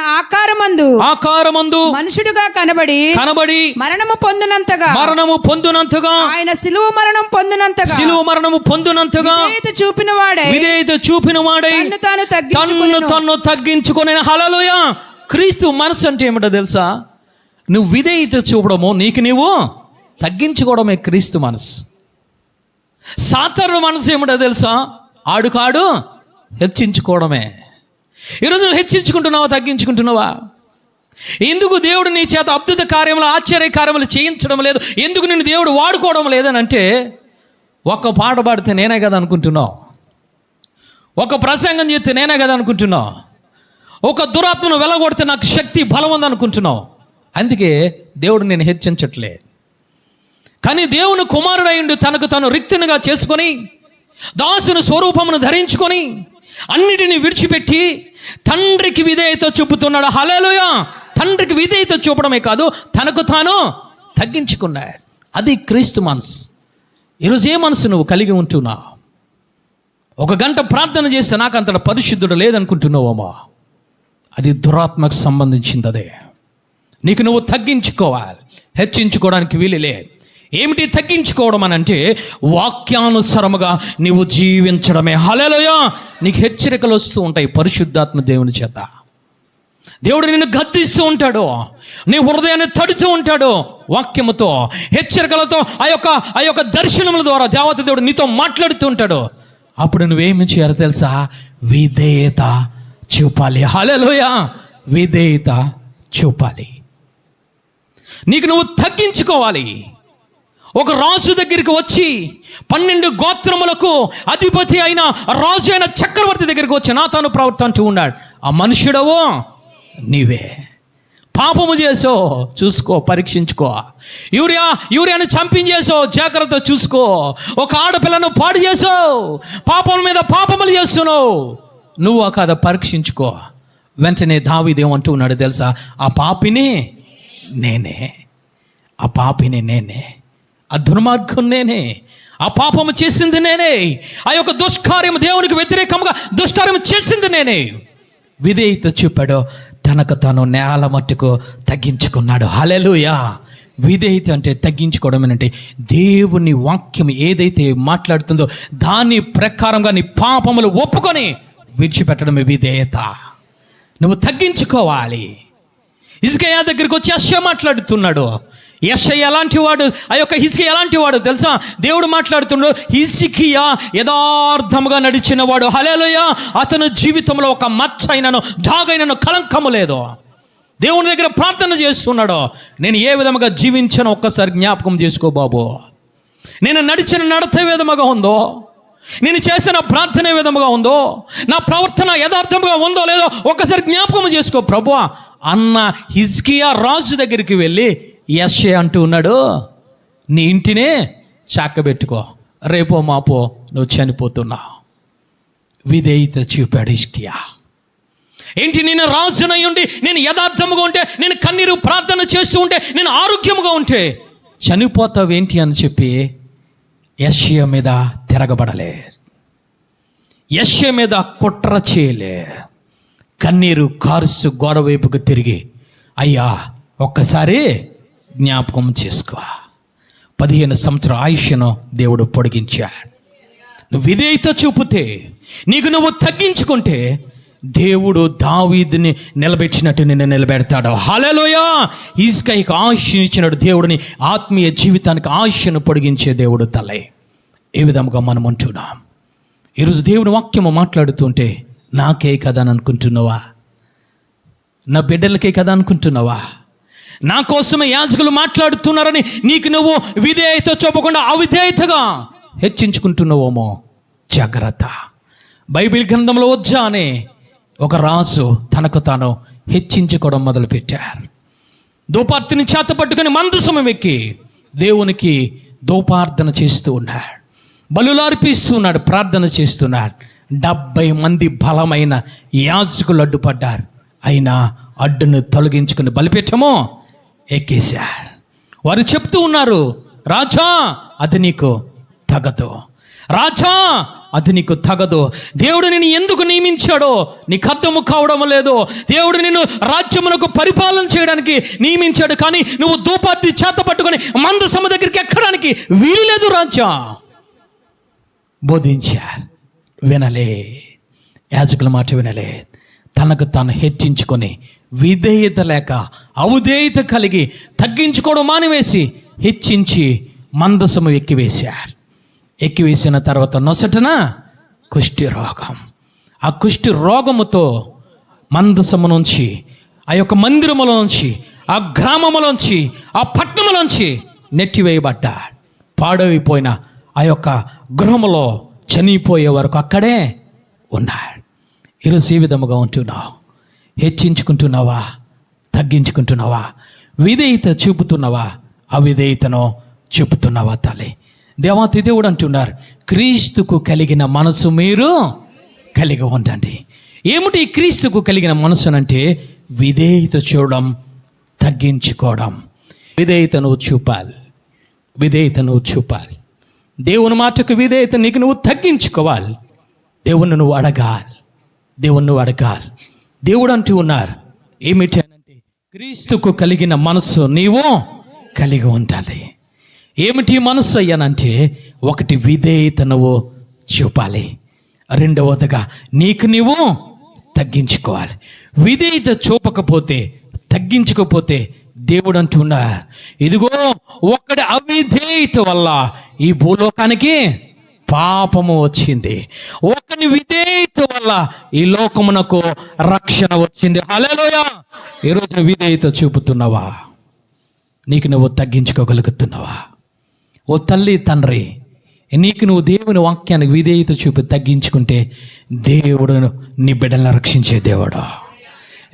ఆకారమందు మనుషుడుగా కనబడి మరణము పొందునంతగా ఆయన సిలువ మరణం పొందునంతగా విధేయత చూపిన వాడై తన్ను తగ్గించుకొని. హల్లెలూయా. క్రీస్తు మనసు అంటే ఏమిటో తెలుసా? నువ్వు విధేయత చూపడము, నీకు నీవు తగ్గించుకోవడమే క్రీస్తు మనసు. సాతాను మనసు ఏమిటో తెలుసా? ఆడుకాడు హెచ్చించుకోవడమే. ఈరోజు నువ్వు హెచ్చించుకుంటున్నావా, తగ్గించుకుంటున్నావా? ఎందుకు దేవుడు నీ చేత అద్భుత కార్యములు, ఆశ్చర్య కార్యములు చేయించడం లేదు? ఎందుకు నిన్ను దేవుడు వాడుకోవడం లేదని అంటే, ఒక్క పాట పాడితే నేనే కదా అనుకుంటున్నావు, ఒక ప్రసంగం చేస్తే నేనే కదా అనుకుంటున్నావు, ఒక దురాత్మను వెలగొడితే నాకు శక్తి బలం ఉందనుకుంటున్నావు. అందుకే దేవుడు నేను హెచ్చించట్లే. కానీ దేవుని కుమారుడై ఉండి తనకు తను రిక్తునిగా చేసుకొని, దాసుని స్వరూపమును ధరించుకొని, అన్నిటిని విడిచిపెట్టి తండ్రికి విధేయత చూపుతున్నాడు. హల్లెలూయా! తండ్రికి విధేయత చూపడమే కాదు, తనకు తాను తగ్గించుకున్నాడు. అది క్రీస్తు మనసు. ఈరోజు ఏ మనసు నువ్వు కలిగి ఉంటున్నావు? 1 గంట ప్రార్థన చేస్తే నాకు అంతట పరిశుద్ధుడు లేదనుకుంటున్నావమ్మా, అది దురాత్మకు సంబంధించింది. అదే నీకు నువ్వు తగ్గించుకోవాలి, హెచ్చించుకోవడానికి వీలు లేదు. ఏమిటి తగ్గించుకోవడం అని అంటే, వాక్యానుసారముగా నీవు జీవించడమే. హల్లెలూయా! నీకు హెచ్చరికలు వస్తూ ఉంటాయి పరిశుద్ధాత్మ దేవుని చేత. దేవుడు నిన్ను గద్దిస్తూ ఉంటాడు, నీ హృదయాన్ని తడుతూ ఉంటాడు వాక్యముతో, హెచ్చరికలతో, ఆ యొక్క దర్శనముల ద్వారా దేవత దేవుడు నీతో మాట్లాడుతూ ఉంటాడు. అప్పుడు నువ్వేమి చేయాలో తెలుసా? విధేయత చూపాలి. హల్లెలూయా! విధేయత చూపాలి. నీకు నువ్వు తగ్గించుకోవాలి. ఒక రాజు దగ్గరికి వచ్చి 12 గోత్రములకు అధిపతి అయిన రాజు అయిన చక్రవర్తి దగ్గరికి వచ్చి నాతాను ప్రవక్త అంటూ ఉన్నాడు, ఆ మనుష్యుడవో నీవే. పాపము చేసో చూసుకో, పరీక్షించుకో. యూరియాని చంపించేసో జాగ్రత్త చూసుకో. ఒక ఆడపిల్లను పాడు చేసో, పాపం మీద పాపములు చేస్తున్నావు, నువ్వు కాదా పరీక్షించుకో. వెంటనే దావీదేమంటూ ఉన్నాడు తెలుసా? ఆ పాపిని నేనే, ఆ పాపిని నేనే, ఆ దుర్మార్గం నేనే, ఆ పాపము చేసింది నేనే, ఆ యొక్క దుష్కార్యము దేవునికి వ్యతిరేకంగా దుష్కార్యము చేసింది నేనే. విధేయత చూపాడు, తనకు తాను నేల మట్టుకు తగ్గించుకున్నాడు. హల్లెలూయా! విధేయత అంటే తగ్గించుకోవడం అంటే దేవుని వాక్యం ఏదైతే మాట్లాడుతుందో దాని ప్రకారంగా నీ పాపములు ఒప్పుకొని విడిచిపెట్టడమే విధేయత. నువ్వు తగ్గించుకోవాలి. హిజ్కియా దగ్గరికి వచ్చి యెషయా మాట్లాడుతున్నాడు. యెషయా ఎలాంటి వాడు, ఆ యొక్క హిజ్కియా ఎలాంటి వాడు తెలుసా? దేవుడు మాట్లాడుతున్నాడు, హిజ్కియా యథార్థముగా నడిచిన వాడు. హల్లెలూయా! అతను జీవితంలో ఒక మచ్చ అయినను డాగైనను కలంకము లేదు. దేవుని దగ్గర ప్రార్థన చేస్తున్నాడు, నేను ఏ విధముగా జీవించానో ఒక్కసారి జ్ఞాపకం చేసుకో బాబు. నేను నడిచిన నడత ఏ విధముగా ఉందో, నేను చేసిన ప్రార్థన ఏ విధముగా ఉందో, నా ప్రవర్తన యథార్థముగా ఉందో లేదో ఒక్కసారి జ్ఞాపకం చేసుకో ప్రభువా అన్న హిజ్కియా రాజు దగ్గరికి వెళ్ళి యెషయా అంటూ ఉన్నాడు, నీ ఇంటినే చాకబెట్టుకో, రేపో మాపో నువ్వు చనిపోతున్నావు. విధేయత చూపాడు హిజ్కియా. ఏంటి, నేను రాజునై ఉండి నేను యథార్థముగా ఉంటే, నేను కన్నీరు ప్రార్థన చేస్తూ ఉంటే, నేను ఆరోగ్యముగా ఉంటే చనిపోతావేంటి అని చెప్పి యెషయా మీద తిరగబడలే, యెషయా మీద కుట్ర చేయలే. కన్నీరు కారుసు గోడ వైపుకు తిరిగి, అయ్యా ఒక్కసారి జ్ఞాపకం చేసుకో, 15 సంవత్సరాల ఆయుష్ను దేవుడు పొడిగించాడు. నువ్వు విధేయత చూపితే, నీకు నువ్వు తగ్గించుకుంటే దేవుడు దావీదుని నిలబెట్టినట్టు నిన్ను నిలబెడతాడు. హల్లెలూయా! హిజ్కియాకి ఆయుష్ను ఇచ్చినాడు దేవుడిని, ఆత్మీయ జీవితానికి ఆయుష్ను పొడిగించే దేవుడు తలే. ఏ విధముగా మనం అంటున్నాం. ఈరోజు దేవుని వాక్యము మాట్లాడుతుంటే నాకే కదా అని అనుకుంటున్నావా? నా బిడ్డలకే కదా అనుకుంటున్నావా? నా కోసమే యాజకులు మాట్లాడుతున్నారని నీకు నువ్వు విధేయత చూపకుండా అవిధేయతగా హెచ్చించుకుంటున్నావేమో, జాగ్రత్త. బైబిల్ గ్రంథంలో వచ్చానే ఒక రాజు తనకు తాను హెచ్చించుకోవడం మొదలుపెట్టారు. దోపార్తిని చేత పట్టుకొని మందసము ఎక్కి దేవునికి దోపార్థన చేస్తూ ఉన్నాడు, బలులు అర్పిస్తున్నాడు, ప్రార్థన చేస్తున్నాడు. 70 మంది బలమైన యాజకులు అడ్డుపడ్డారు. అయినా అడ్డును తొలగించుకుని బలిపీఠము ఎక్కేశాడు. వారు చెప్తూ ఉన్నారు, రాజా అది నీకు తగదు, రాజా అది నీకు తగదు. దేవుడు నిన్ను ఎందుకు నియమించాడో నీకు అర్థము కావడం లేదు. దేవుడు నిన్ను రాజ్యమునకు పరిపాలన చేయడానికి నియమించాడు, కానీ నువ్వు ధూపార్తి చేత పట్టుకొని మందసము దగ్గరికి ఎక్కడానికి వీలు లేదు రాజా. బోధించారు, వినలే, యాజకుల మాట వినలే. తనకు తాను హెచ్చించుకొని విధేయత లేక అవిధేయత కలిగి తగ్గించుకోవడం మానివేసి హెచ్చించి మందసము ఎక్కివేశారు. ఎక్కివేసిన తర్వాత నొసటన కుష్టి రోగం. ఆ కుష్టి రోగముతో మందసము నుంచి, ఆ యొక్క మందిరములో నుంచి, ఆ గ్రామములోంచి, ఆ పట్టణములోంచి నెట్టివేయబడ్డాడు. పాడైపోయిన ఆ యొక్క గృహములో చనిపోయే వరకు అక్కడే ఉన్నాడు. ఈరోజు ఈ విధముగా ఉంటున్నావు. హెచ్చించుకుంటున్నావా? తగ్గించుకుంటున్నావా? విధేయత చూపుతున్నావా? అవిధేయతను చూపుతున్నావా? తల్లి, దేవాతి దేవుడు అంటున్నారు, క్రీస్తుకు కలిగిన మనసు మీరు కలిగి ఉండండి. ఏమిటి క్రీస్తుకు కలిగిన మనసు అంటే? విధేయత చూడడం, తగ్గించుకోవడం. విధేయత నువ్వు చూపాలి. విధేయత నువ్వు చూపాలి. దేవుని మాటకు విధేయత నీకు నువ్వు తగ్గించుకోవాలి. దేవుణ్ణి నువ్వు అడగాలి. దేవుణ్ణి నువ్వు అడగాలి. దేవుడు అంటూ ఉన్నారు, ఏమిటి అంటే క్రీస్తుకు కలిగిన మనస్సు నీవు కలిగి ఉండాలి. ఏమిటి మనస్సు అయ్యానంటే, ఒకటి విధేయత నువ్వు చూపాలి. రెండవదిగా నీకు నీవు తగ్గించుకోవాలి. విధేయత చూపకపోతే, తగ్గించకపోతే దేవుడు అంటున్నారు, ఇదిగో ఒకటి అవిధేయత వల్ల ఈ భూలోకానికి పాపము వచ్చింది, ఒకని విధేయత వల్ల ఈ లోకమునకు రక్షణ వచ్చింది. హల్లెలూయా. ఈరోజు విధేయత చూపుతున్నావా? నీకు నువ్వు తగ్గించుకోగలుగుతున్నావా? ఓ తల్లి, తండ్రి, నీకు నువ్వు దేవుని వాక్యానికి విధేయత చూపి తగ్గించుకుంటే దేవుడు నీ బిడ్డలను రక్షించే దేవుడు.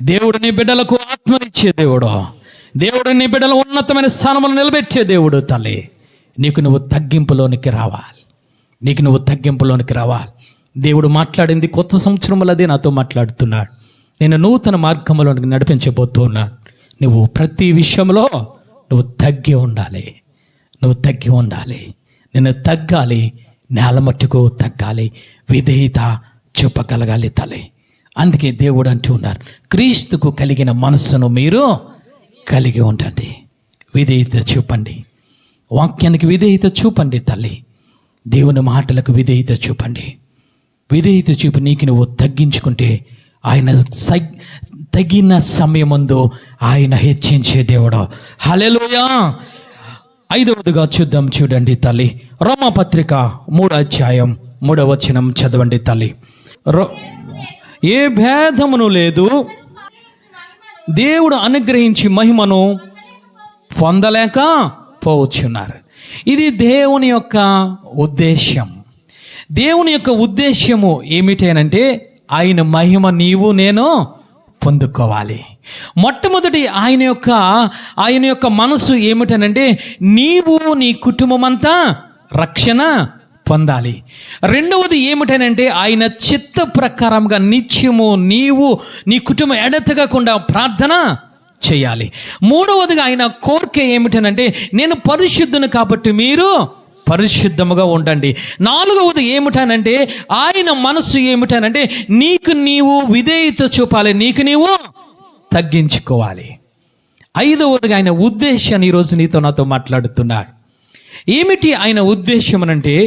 దేవుడు నీ బిడ్డలకు ఆత్మనిచ్చే దేవుడు. దేవుడు నీ బిడ్డల ఉన్నతమైన స్థానంలో నిలబెట్టే దేవుడు. తల్లి, నీకు నువ్వు తగ్గింపులోనికి రావాలి. నీకు నువ్వు తగ్గింపులోనికి రావాలి. దేవుడు మాట్లాడింది కొత్త సంవత్సరంలో అదే నాతో మాట్లాడుతున్నాడు. నేను నూతన మార్గంలోనికి నడిపించబోతున్నాను. నువ్వు ప్రతి విషయంలో నువ్వు తగ్గి ఉండాలి. నువ్వు తగ్గి ఉండాలి. నేను తగ్గాలి, నేల మట్టుకు తగ్గాలి, విధేయత చూపగలగాలి తల్లి. అందుకే దేవుడు అంటూ ఉన్నారు, క్రీస్తుకు కలిగిన మనస్సును మీరు కలిగి ఉండండి. విధేయత చూపండి. వాక్యానికి విధేయత చూపండి తల్లి. దేవుని మాటలకు విధేయత చూపండి. విధేయత చూపి నీకు నువ్వు తగ్గించుకుంటే ఆయన తగిన సమయమందు ఆయన హెచ్చించే దేవుడు. హల్లెలూయా. 5వదిగా చూద్దాం. చూడండి తల్లి, రోమాపత్రిక 3:3 చదవండి తల్లి. ఏ భేదమును లేదు, దేవుడు అనుగ్రహించి మహిమను పొందలేక పోవచ్చున్నారు. ఇది దేవుని యొక్క ఉద్దేశం. దేవుని యొక్క ఉద్దేశము ఏమిటేనంటే, ఆయన మహిమ నీవు నేను పొందుకోవాలి. మొట్టమొదటి ఆయన యొక్క మనసు ఏమిటనంటే, నీవు నీ కుటుంబం అంతా రక్షణ పొందాలి. రెండవది ఏమిటనంటే, ఆయన చిత్త ప్రకారంగా నిత్యము నీవు నీ కుటుంబం ఎడతెగకుండా ప్రార్థన చేయాలి. మూడవదిగా ఆయన కోరిక ఏమిటనంటే, నేను పరిశుద్ధుని కాబట్టి మీరు పరిశుద్ధముగా ఉండండి. 4వది ఏమిటనంటే, ఆయన మనస్సు ఏమిటనంటే, నీకు నీవు విధేయత చూపాలి, నీకు నీవు తగ్గించుకోవాలి. 5వదిగా ఆయన ఉద్దేశాన్ని ఈరోజు నీతో నాతో మాట్లాడుతున్నాడు. ఏమిటి ఆయన ఉద్దేశం అంటే,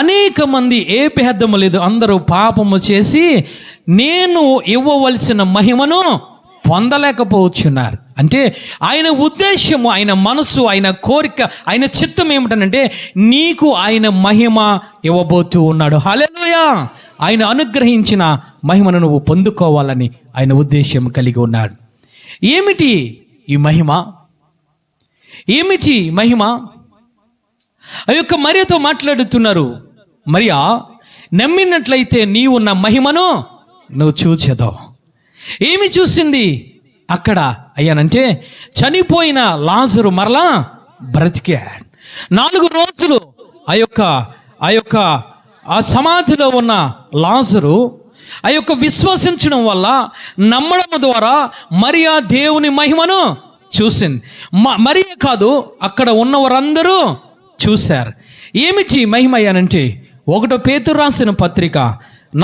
అనేక మంది ఏ భేదము లేదు, అందరూ పాపము చేసి నేను ఇవ్వవలసిన మహిమను పొందలేకపోతున్నారు. అంటే ఆయన ఉద్దేశము, ఆయన మనస్సు, ఆయన కోరిక, ఆయన చిత్తం ఏమిటనంటే, నీకు ఆయన మహిమ ఇవ్వబోతూ ఉన్నాడు. హల్లెలూయా. ఆయన అనుగ్రహించిన మహిమను నువ్వు పొందుకోవాలని ఆయన ఉద్దేశం కలిగి ఉన్నాడు. ఏమిటి ఈ మహిమ? ఏమిటి మహిమ? ఆ యొక్క మరియతో మాట్లాడుతున్నారు. మరియా, నమ్మినట్లయితే నీవు ఉన్న మహిమను నువ్వు చూచెదవు. ఏమి చూసింది అక్కడ అయ్యానంటే, చనిపోయిన లాజరు మరలా బ్రతికాడు. 4 రోజులు ఆ సమాధిలో ఉన్న లాజరు ఆ యొక్క విశ్వసించడం వల్ల, నమ్మడం ద్వారా మరియా దేవుని మహిమను చూసింది. మరియా కాదు, అక్కడ ఉన్నవారందరూ చూశారు. ఏమిటి మహిమ అయ్యానంటే, 1 పేతురు రాసిన పత్రిక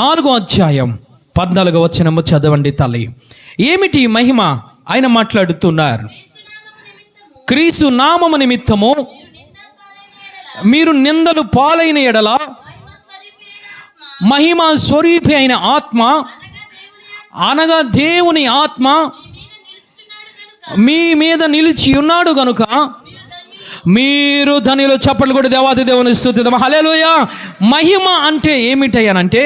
4:14 చదవండి తల్లి. ఏమిటి మహిమ? ఆయన మాట్లాడుతున్నారు, క్రీస్తు నామము నిమిత్తము మీరు నిందలు పాలైన ఎడల మహిమ స్వరూపి అయిన ఆత్మ, అనగా దేవుని ఆత్మ మీ మీద నిలిచి ఉన్నాడు గనుక మీరు ధనిలో. చప్పట్లు కూడా దేవాది దేవుని స్తుతిద్దాం. హల్లెలూయా. మహిమ అంటే ఏమిటయ్యానంటే,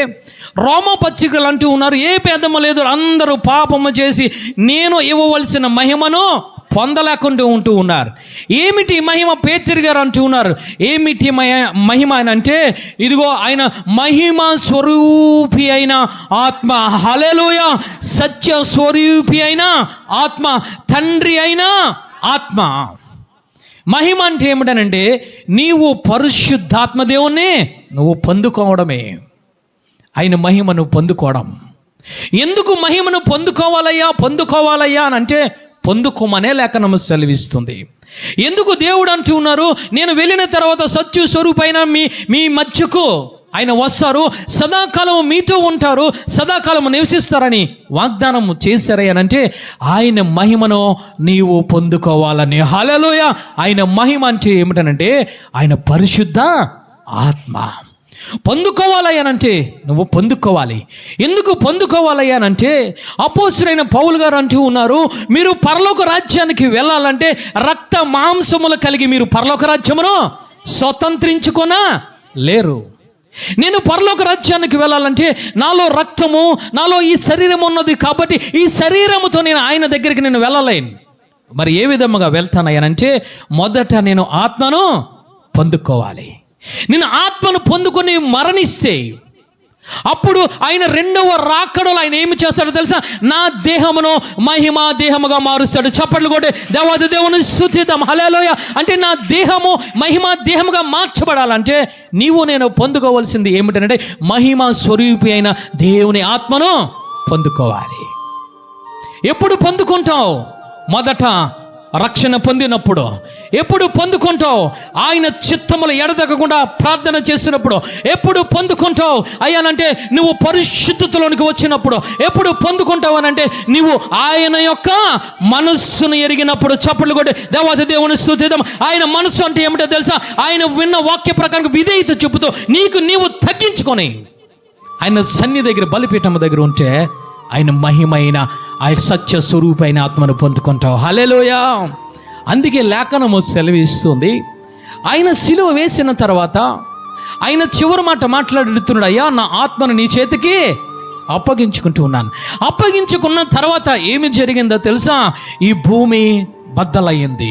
రోమపత్రికలు అంటూ ఉన్నారు, ఏ భేదము లేదు, అందరూ పాపము చేసి నేను ఇవ్వవలసిన మహిమను పొందలేకుండా ఉంటూ ఉన్నారు. ఏమిటి మహిమ? పేతురు గారు అంటూ ఉన్నారు, ఏమిటి మహిమ అని అంటే, ఇదిగో ఆయన మహిమ స్వరూపి అయిన ఆత్మ. హల్లెలూయా. సత్య స్వరూపి అయిన ఆత్మ, తండ్రి అయిన ఆత్మ. మహిమ అంటే ఏమిటనంటే, నీవు పరిశుద్ధాత్మ దేవుణ్ణి నువ్వు పొందుకోవడమే. ఆయన మహిమను పొందుకోవడం. ఎందుకు మహిమను పొందుకోవాలయ్యా అని అంటే, పొందుకోమనే లేఖనము సెలవిస్తుంది. ఎందుకు దేవుడు అంటూ ఉన్నారు, నేను వెళ్ళిన తర్వాత సత్య స్వరూపైన మీ మధ్యకు ఆయన వస్తారు, సదాకాలం మీతో ఉంటారు, సదాకాలం నివసిస్తారని వాగ్దానం చేశారనంటే, ఆయన మహిమను నీవు పొందుకోవాలని. హల్లెలూయా. ఆయన మహిమ అంటే ఏమిటనంటే, ఆయన పరిశుద్ధ ఆత్మ. పొందుకోవాలయ్యానంటే నువ్వు పొందుకోవాలి. ఎందుకు పొందుకోవాలయ్యానంటే, అపోస్తలుడైన పౌలు గారు అంటూ ఉన్నారు, మీరు పరలోక రాజ్యానికి వెళ్ళాలంటే రక్త మాంసములు కలిగి మీరు పరలోక రాజ్యమును స్వతంత్రించుకొన లేరు. నేను పరలోక రాజ్యానికి వెళ్ళాలంటే నాలో రక్తము, నాలో ఈ శరీరం ఉన్నది కాబట్టి ఈ శరీరముతో నేను ఆయన దగ్గరికి నేను వెళ్ళలేను. మరి ఏ విధముగా వెళ్తానయ్యానంటే, మొదట నేను ఆత్మను పొందుకోవాలి. నేను ఆత్మను పొందుకొని మరణిస్తే అప్పుడు ఆయన రెండవ రాకడలో ఆయన ఏమి చేస్తాడో తెలుసా? నా దేహమును మహిమా దేహముగా మారుస్తాడు. చప్పట్లు కొట్టి దేవాది దేవుని స్తుతిద్దాం. హల్లెలూయా. అంటే నా దేహము మహిమా దేహముగా మార్చబడాలంటే నీవు నేను పొందుకోవాల్సింది ఏమిటంటే, మహిమా స్వరూపి అయిన దేవుని ఆత్మను పొందుకోవాలి. ఎప్పుడు పొందుకుంటావు? మొదట రక్షణ పొందినప్పుడు. ఎప్పుడు పొందుకుంటావు? ఆయన చిత్తములు ఎడతెగకుండా ప్రార్థన చేసినప్పుడు. ఎప్పుడు పొందుకుంటావు అయ్యానంటే, నువ్వు పరిశుద్ధతలోనికి వచ్చినప్పుడు. ఎప్పుడు పొందుకుంటావు అనంటే, నువ్వు ఆయన యొక్క మనస్సును ఎరిగినప్పుడు. చప్పట్లు కొట్టి దేవాది దేవుని స్తుతిద్దాం. ఆయన మనస్సు అంటే ఏమిటో తెలుసా? ఆయన విన్న వాక్య ప్రకారం విధేయత చూపుతూ నీకు నీవు తగ్గించుకొని ఆయన సన్నిధి దగ్గర, బలిపీఠం దగ్గర ఉంటే ఆయన మహిమైన, ఆయన సత్య స్వరూపైన ఆత్మను పొందుకుంటావు. హల్లెలూయా. అందుకే లేఖనము సెలవిస్తుంది, ఆయన సిలువ వేసిన తర్వాత ఆయన చివరి మాట మాట్లాడుతున్నాడు, అయ్యా నా ఆత్మను నీ చేతికి అప్పగించుకుంటూ ఉన్నాను. అప్పగించుకున్న తర్వాత ఏమి జరిగిందో తెలుసా? ఈ భూమి బద్దలయ్యింది,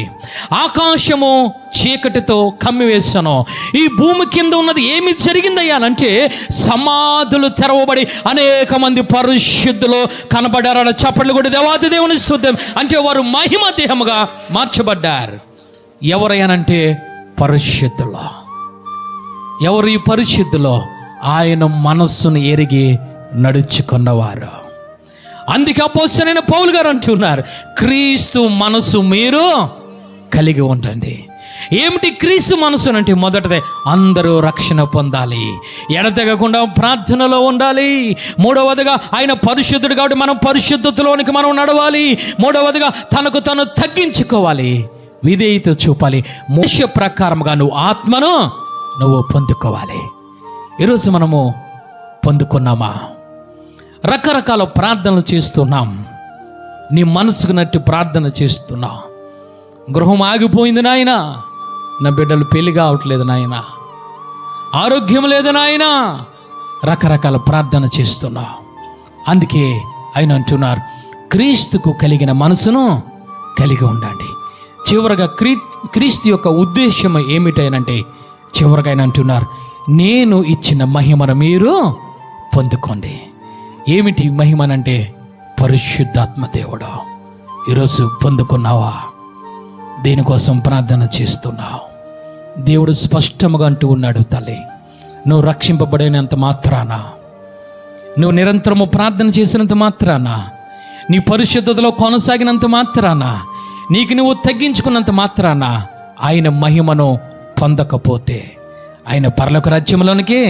ఆకాశము చీకటితో కమ్మివేశాను. ఈ భూమి కింద ఉన్నది ఏమి జరిగిందయ్యానంటే, సమాధులు తెరవబడి అనేక మంది పరిశుద్ధులు కనబడ్డారు. చప్పట్లు కూడా దేవాది దేవుని స్తుతిద్దాం. అంటే వారు మహిమ దేహముగా మార్చబడ్డారు. ఎవరయ్యానంటే పరిశుద్ధులు. ఎవరు ఈ పరిశుద్ధులు? ఆయన మనస్సును ఎరిగి నడుచుకున్నవారు. అందుకే అపోస్తలుడైన పౌలు గారు అంటున్నారు, క్రీస్తు మనసు మీరు కలిగి ఉండండి. ఏమిటి క్రీస్తు మనసు అంటే, మొదటిదే అందరూ రక్షణ పొందాలి, ఎడతెగకుండా ప్రార్థనలో ఉండాలి. మూడవదిగా ఆయన పరిశుద్ధుడు కాబట్టి మనం పరిశుద్ధతలోనికి మనం నడవాలి. మూడవదిగా తనకు తను తగ్గించుకోవాలి, విధేయత చూపాలి. మోషే ప్రకారముగా నువ్వు ఆత్మను నువ్వు పొందుకోవాలి. ఈరోజు మనము పొందుకున్నామా? రకరకాల ప్రార్థనలు చేస్తున్నాం. నీ మనసుకు నట్టు ప్రార్థన చేస్తున్నావు. గృహం ఆగిపోయింది నాయన, నా బిడ్డలు పెళ్లి కావట్లేదు నాయన, ఆరోగ్యం లేదు నాయన, రకరకాల ప్రార్థన చేస్తున్నావు. అందుకే ఆయన అంటున్నారు, క్రీస్తుకు కలిగిన మనసును కలిగి ఉండండి. చివరగా క్రీస్తు యొక్క ఉద్దేశం ఏమిటనంటే, చివరగా ఆయన అంటున్నారు, నేను ఇచ్చిన మహిమను మీరు పొందుకోండి. ఏమిటి మహిమనంటే, పరిశుద్ధాత్మ దేవుడు. ఈరోజు పొందుకున్నావా? దేనికోసం ప్రార్థన చేస్తున్నావు? దేవుడు స్పష్టంగా అంటూ ఉన్నాడు, తల్లి నువ్వు రక్షింపబడినంత మాత్రాన, నువ్వు నిరంతరము ప్రార్థన చేసినంత మాత్రాన, నీ పరిశుద్ధతలో కొనసాగినంత మాత్రాన, నీకు నువ్వు తగ్గించుకున్నంత మాత్రాన ఆయన మహిమను పొందకపోతే ఆయన పరలోక రాజ్యంలోనికి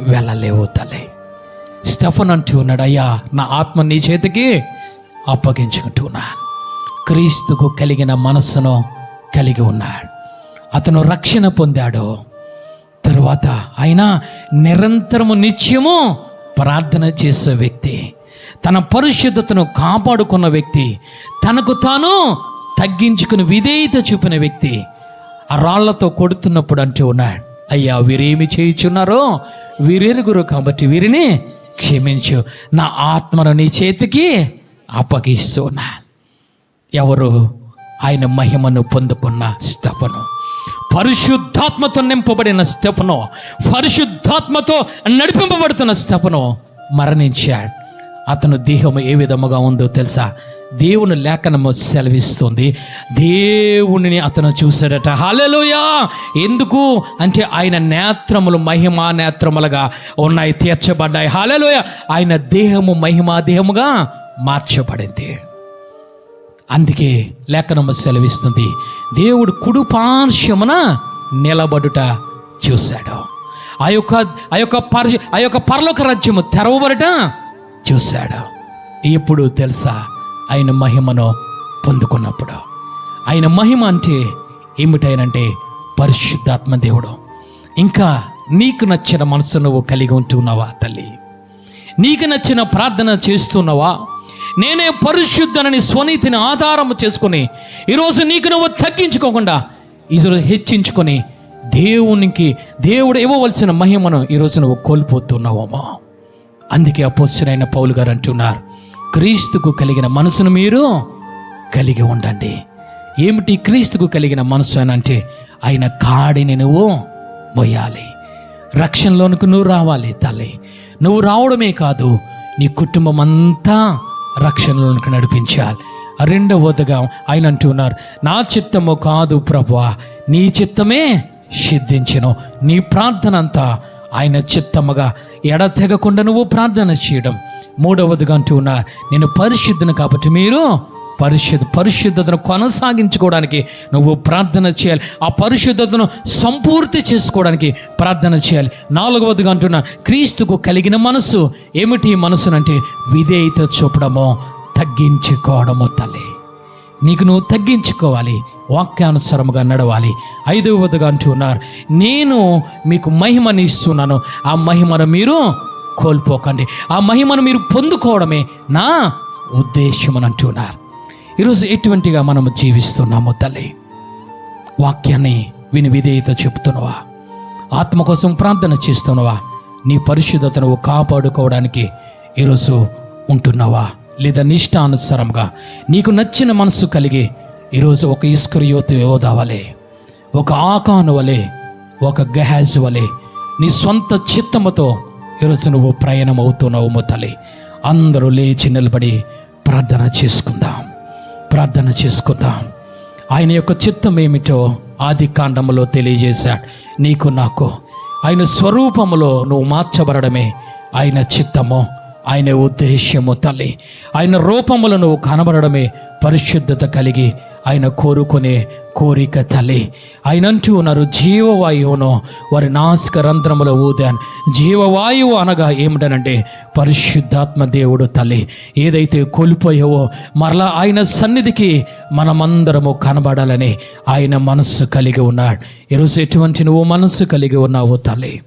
వెళ్ళలేవు తల్లి. స్టెఫన్ అంటూ ఉన్నాడు, అయ్యా నా ఆత్మ నీ చేతికి అప్పగించుకుంటున్నా. క్రీస్తుకు కలిగిన మనస్సును కలిగి ఉన్నాడు. అతను రక్షణ పొందాడు. తరువాత ఆయన నిరంతరము నిత్యము ప్రార్థన చేసే వ్యక్తి. తన పరిశుద్ధతను కాపాడుకున్న వ్యక్తి, తనకు తాను తగ్గించుకుని విధేయత చూపిన వ్యక్తి ఆ రాళ్లతో కొడుతున్నప్పుడు అంటూ ఉన్నాడు, అయ్యా వీరేమి చేయుచున్నారో వీరెరుగురు కాబట్టి వీరిని క్షమించు, నా ఆత్మను నీ చేతికి అప్పగిస్తున్నా. ఎవరు? ఆయన మహిమను పొందుకున్న స్తెఫను, పరిశుద్ధాత్మతో నింపబడిన స్తెఫను, పరిశుద్ధాత్మతో నడిపింపబడుతున్న స్తెఫను మరణించాడు. అతను దేహము ఏ విధముగా ఉందో తెలుసా? దేవుని లేఖనము సెలవిస్తుంది, దేవునిని అతను చూశాడట. హల్లెలూయా! ఎందుకు అంటే ఆయన నేత్రములు మహిమా నేత్రములుగా ఉన్నాయి, తీర్చబడ్డాయి. హల్లెలూయా! ఆయన దేహము మహిమా దేహముగా మార్చబడింది. అందుకే లేఖనము సెలవిస్తుంది, దేవుడు కుడి పార్శ్వమున నిలబడుట చూశాడు. ఆ యొక్క పరలోక రాజ్యము తెరవబడట చూశాడు. ఎప్పుడు తెలుసా? ఆయన మహిమను పొందుకున్నప్పుడు. ఆయన మహిమ అంటే ఏమిటైనంటే పరిశుద్ధాత్మ దేవుడు. ఇంకా నీకు నచ్చిన మనసు నువ్వు కలిగి ఉంటున్నావా తల్లి? నీకు నచ్చిన ప్రార్థన చేస్తున్నావా? నేనే పరిశుద్ధనని స్వనీతిని ఆధారము చేసుకొని ఈరోజు నీకు నువ్వు తగ్గించుకోకుండా ఈరోజు హెచ్చించుకొని దేవుడు ఇవ్వవలసిన మహిమను ఈరోజు నువ్వు కోల్పోతున్నావేమో. అందుకే అపోస్తలుడైన పౌలు గారు అంటున్నారు, క్రీస్తుకు కలిగిన మనసును మీరు కలిగి ఉండండి. ఏమిటి క్రీస్తుకు కలిగిన మనసు అని అంటే ఆయన కాడిని నువ్వు మోయాలి. రక్షణలోనికి నువ్వు రావాలి తల్లి. నువ్వు రావడమే కాదు, నీ కుటుంబం అంతా రక్షణలోనికి నడిపించాలి. రెండవదిగా ఆయన అంటున్నారు, నా చిత్తము కాదు ప్రభువా, నీ చిత్తమే సిద్ధించెను. నీ ప్రార్థన అంతా ఆయన చిత్తముగా ఎడతెగకుండా నువ్వు ప్రార్థన చేయడం. మూడవదిగా అంటున్నారు, నేను పరిశుద్ధను కాబట్టి మీరు పరిశుద్ధతను కొనసాగించుకోవడానికి నువ్వు ప్రార్థన చేయాలి. ఆ పరిశుద్ధతను సంపూర్తి చేసుకోవడానికి ప్రార్థన చేయాలి. నాలుగవదిగా అంటున్నా, క్రీస్తుకు కలిగిన మనసు. ఏమిటి మనసునంటే విధేయత చూపడమో తగ్గించుకోవడమో తల్లి. నీకు నువ్వు తగ్గించుకోవాలి, వాక్యానుసారముగా నడవాలి. ఐదవదిగా అంటున్నారు, నేను మీకు మహిమని ఇస్తున్నాను, ఆ మహిమను మీరు కోల్పోకండి, ఆ మహిమను మీరు పొందుకోవడమే నా ఉద్దేశం అని అంటున్నారు. ఈరోజు ఎటువంటిగా మనము జీవిస్తున్నాము తల్లి? వాక్యాన్ని విని విధేయత చెప్తున్నావా? ఆత్మ కోసం ప్రార్థన చేస్తున్నావా? నీ పరిశుద్ధతను కాపాడుకోవడానికి ఈరోజు ఉంటున్నావా? లేదా నిష్టానుసారంగా నీకు నచ్చిన మనసు కలిగి ఈరోజు ఒక ఇస్కరియోతు యోధా వలె, ఒక ఆకాను వలె, ఒక గెహాజు వలె నీ సొంత చిత్తముతో ఈరోజు నువ్వు ప్రయాణం అవుతున్నావు తల్లి. అందరూ లేచి నిలబడి ప్రార్థన చేసుకుందాం. ఆయన యొక్క చిత్తం ఏమిటో ఆది కాండములో తెలియజేశాడు. నీకు నాకు ఆయన స్వరూపములో నువ్వు మార్చబడమే ఆయన చిత్తము, ఆయన ఉద్దేశ్యము తల్లి. ఆయన రూపములో నువ్వు కనబడమే పరిశుద్ధత కలిగి ఆయన కోరుకునే కోరిక తల్లి. ఆయన అంటూ ఉన్నారు, జీవవాయువును వారి నాసిక రంధ్రములో ఊదాను. జీవవాయువు అనగా ఏమిటనంటే పరిశుద్ధాత్మ దేవుడు తల్లి. ఏదైతే కోల్పోయావో మరలా ఆయన సన్నిధికి మనమందరము కనబడాలని ఆయన మనస్సు కలిగి ఉన్నాడు. ఈరోజు ఎటువంటి నువ్వు మనస్సు కలిగి ఉన్నావు తల్లి?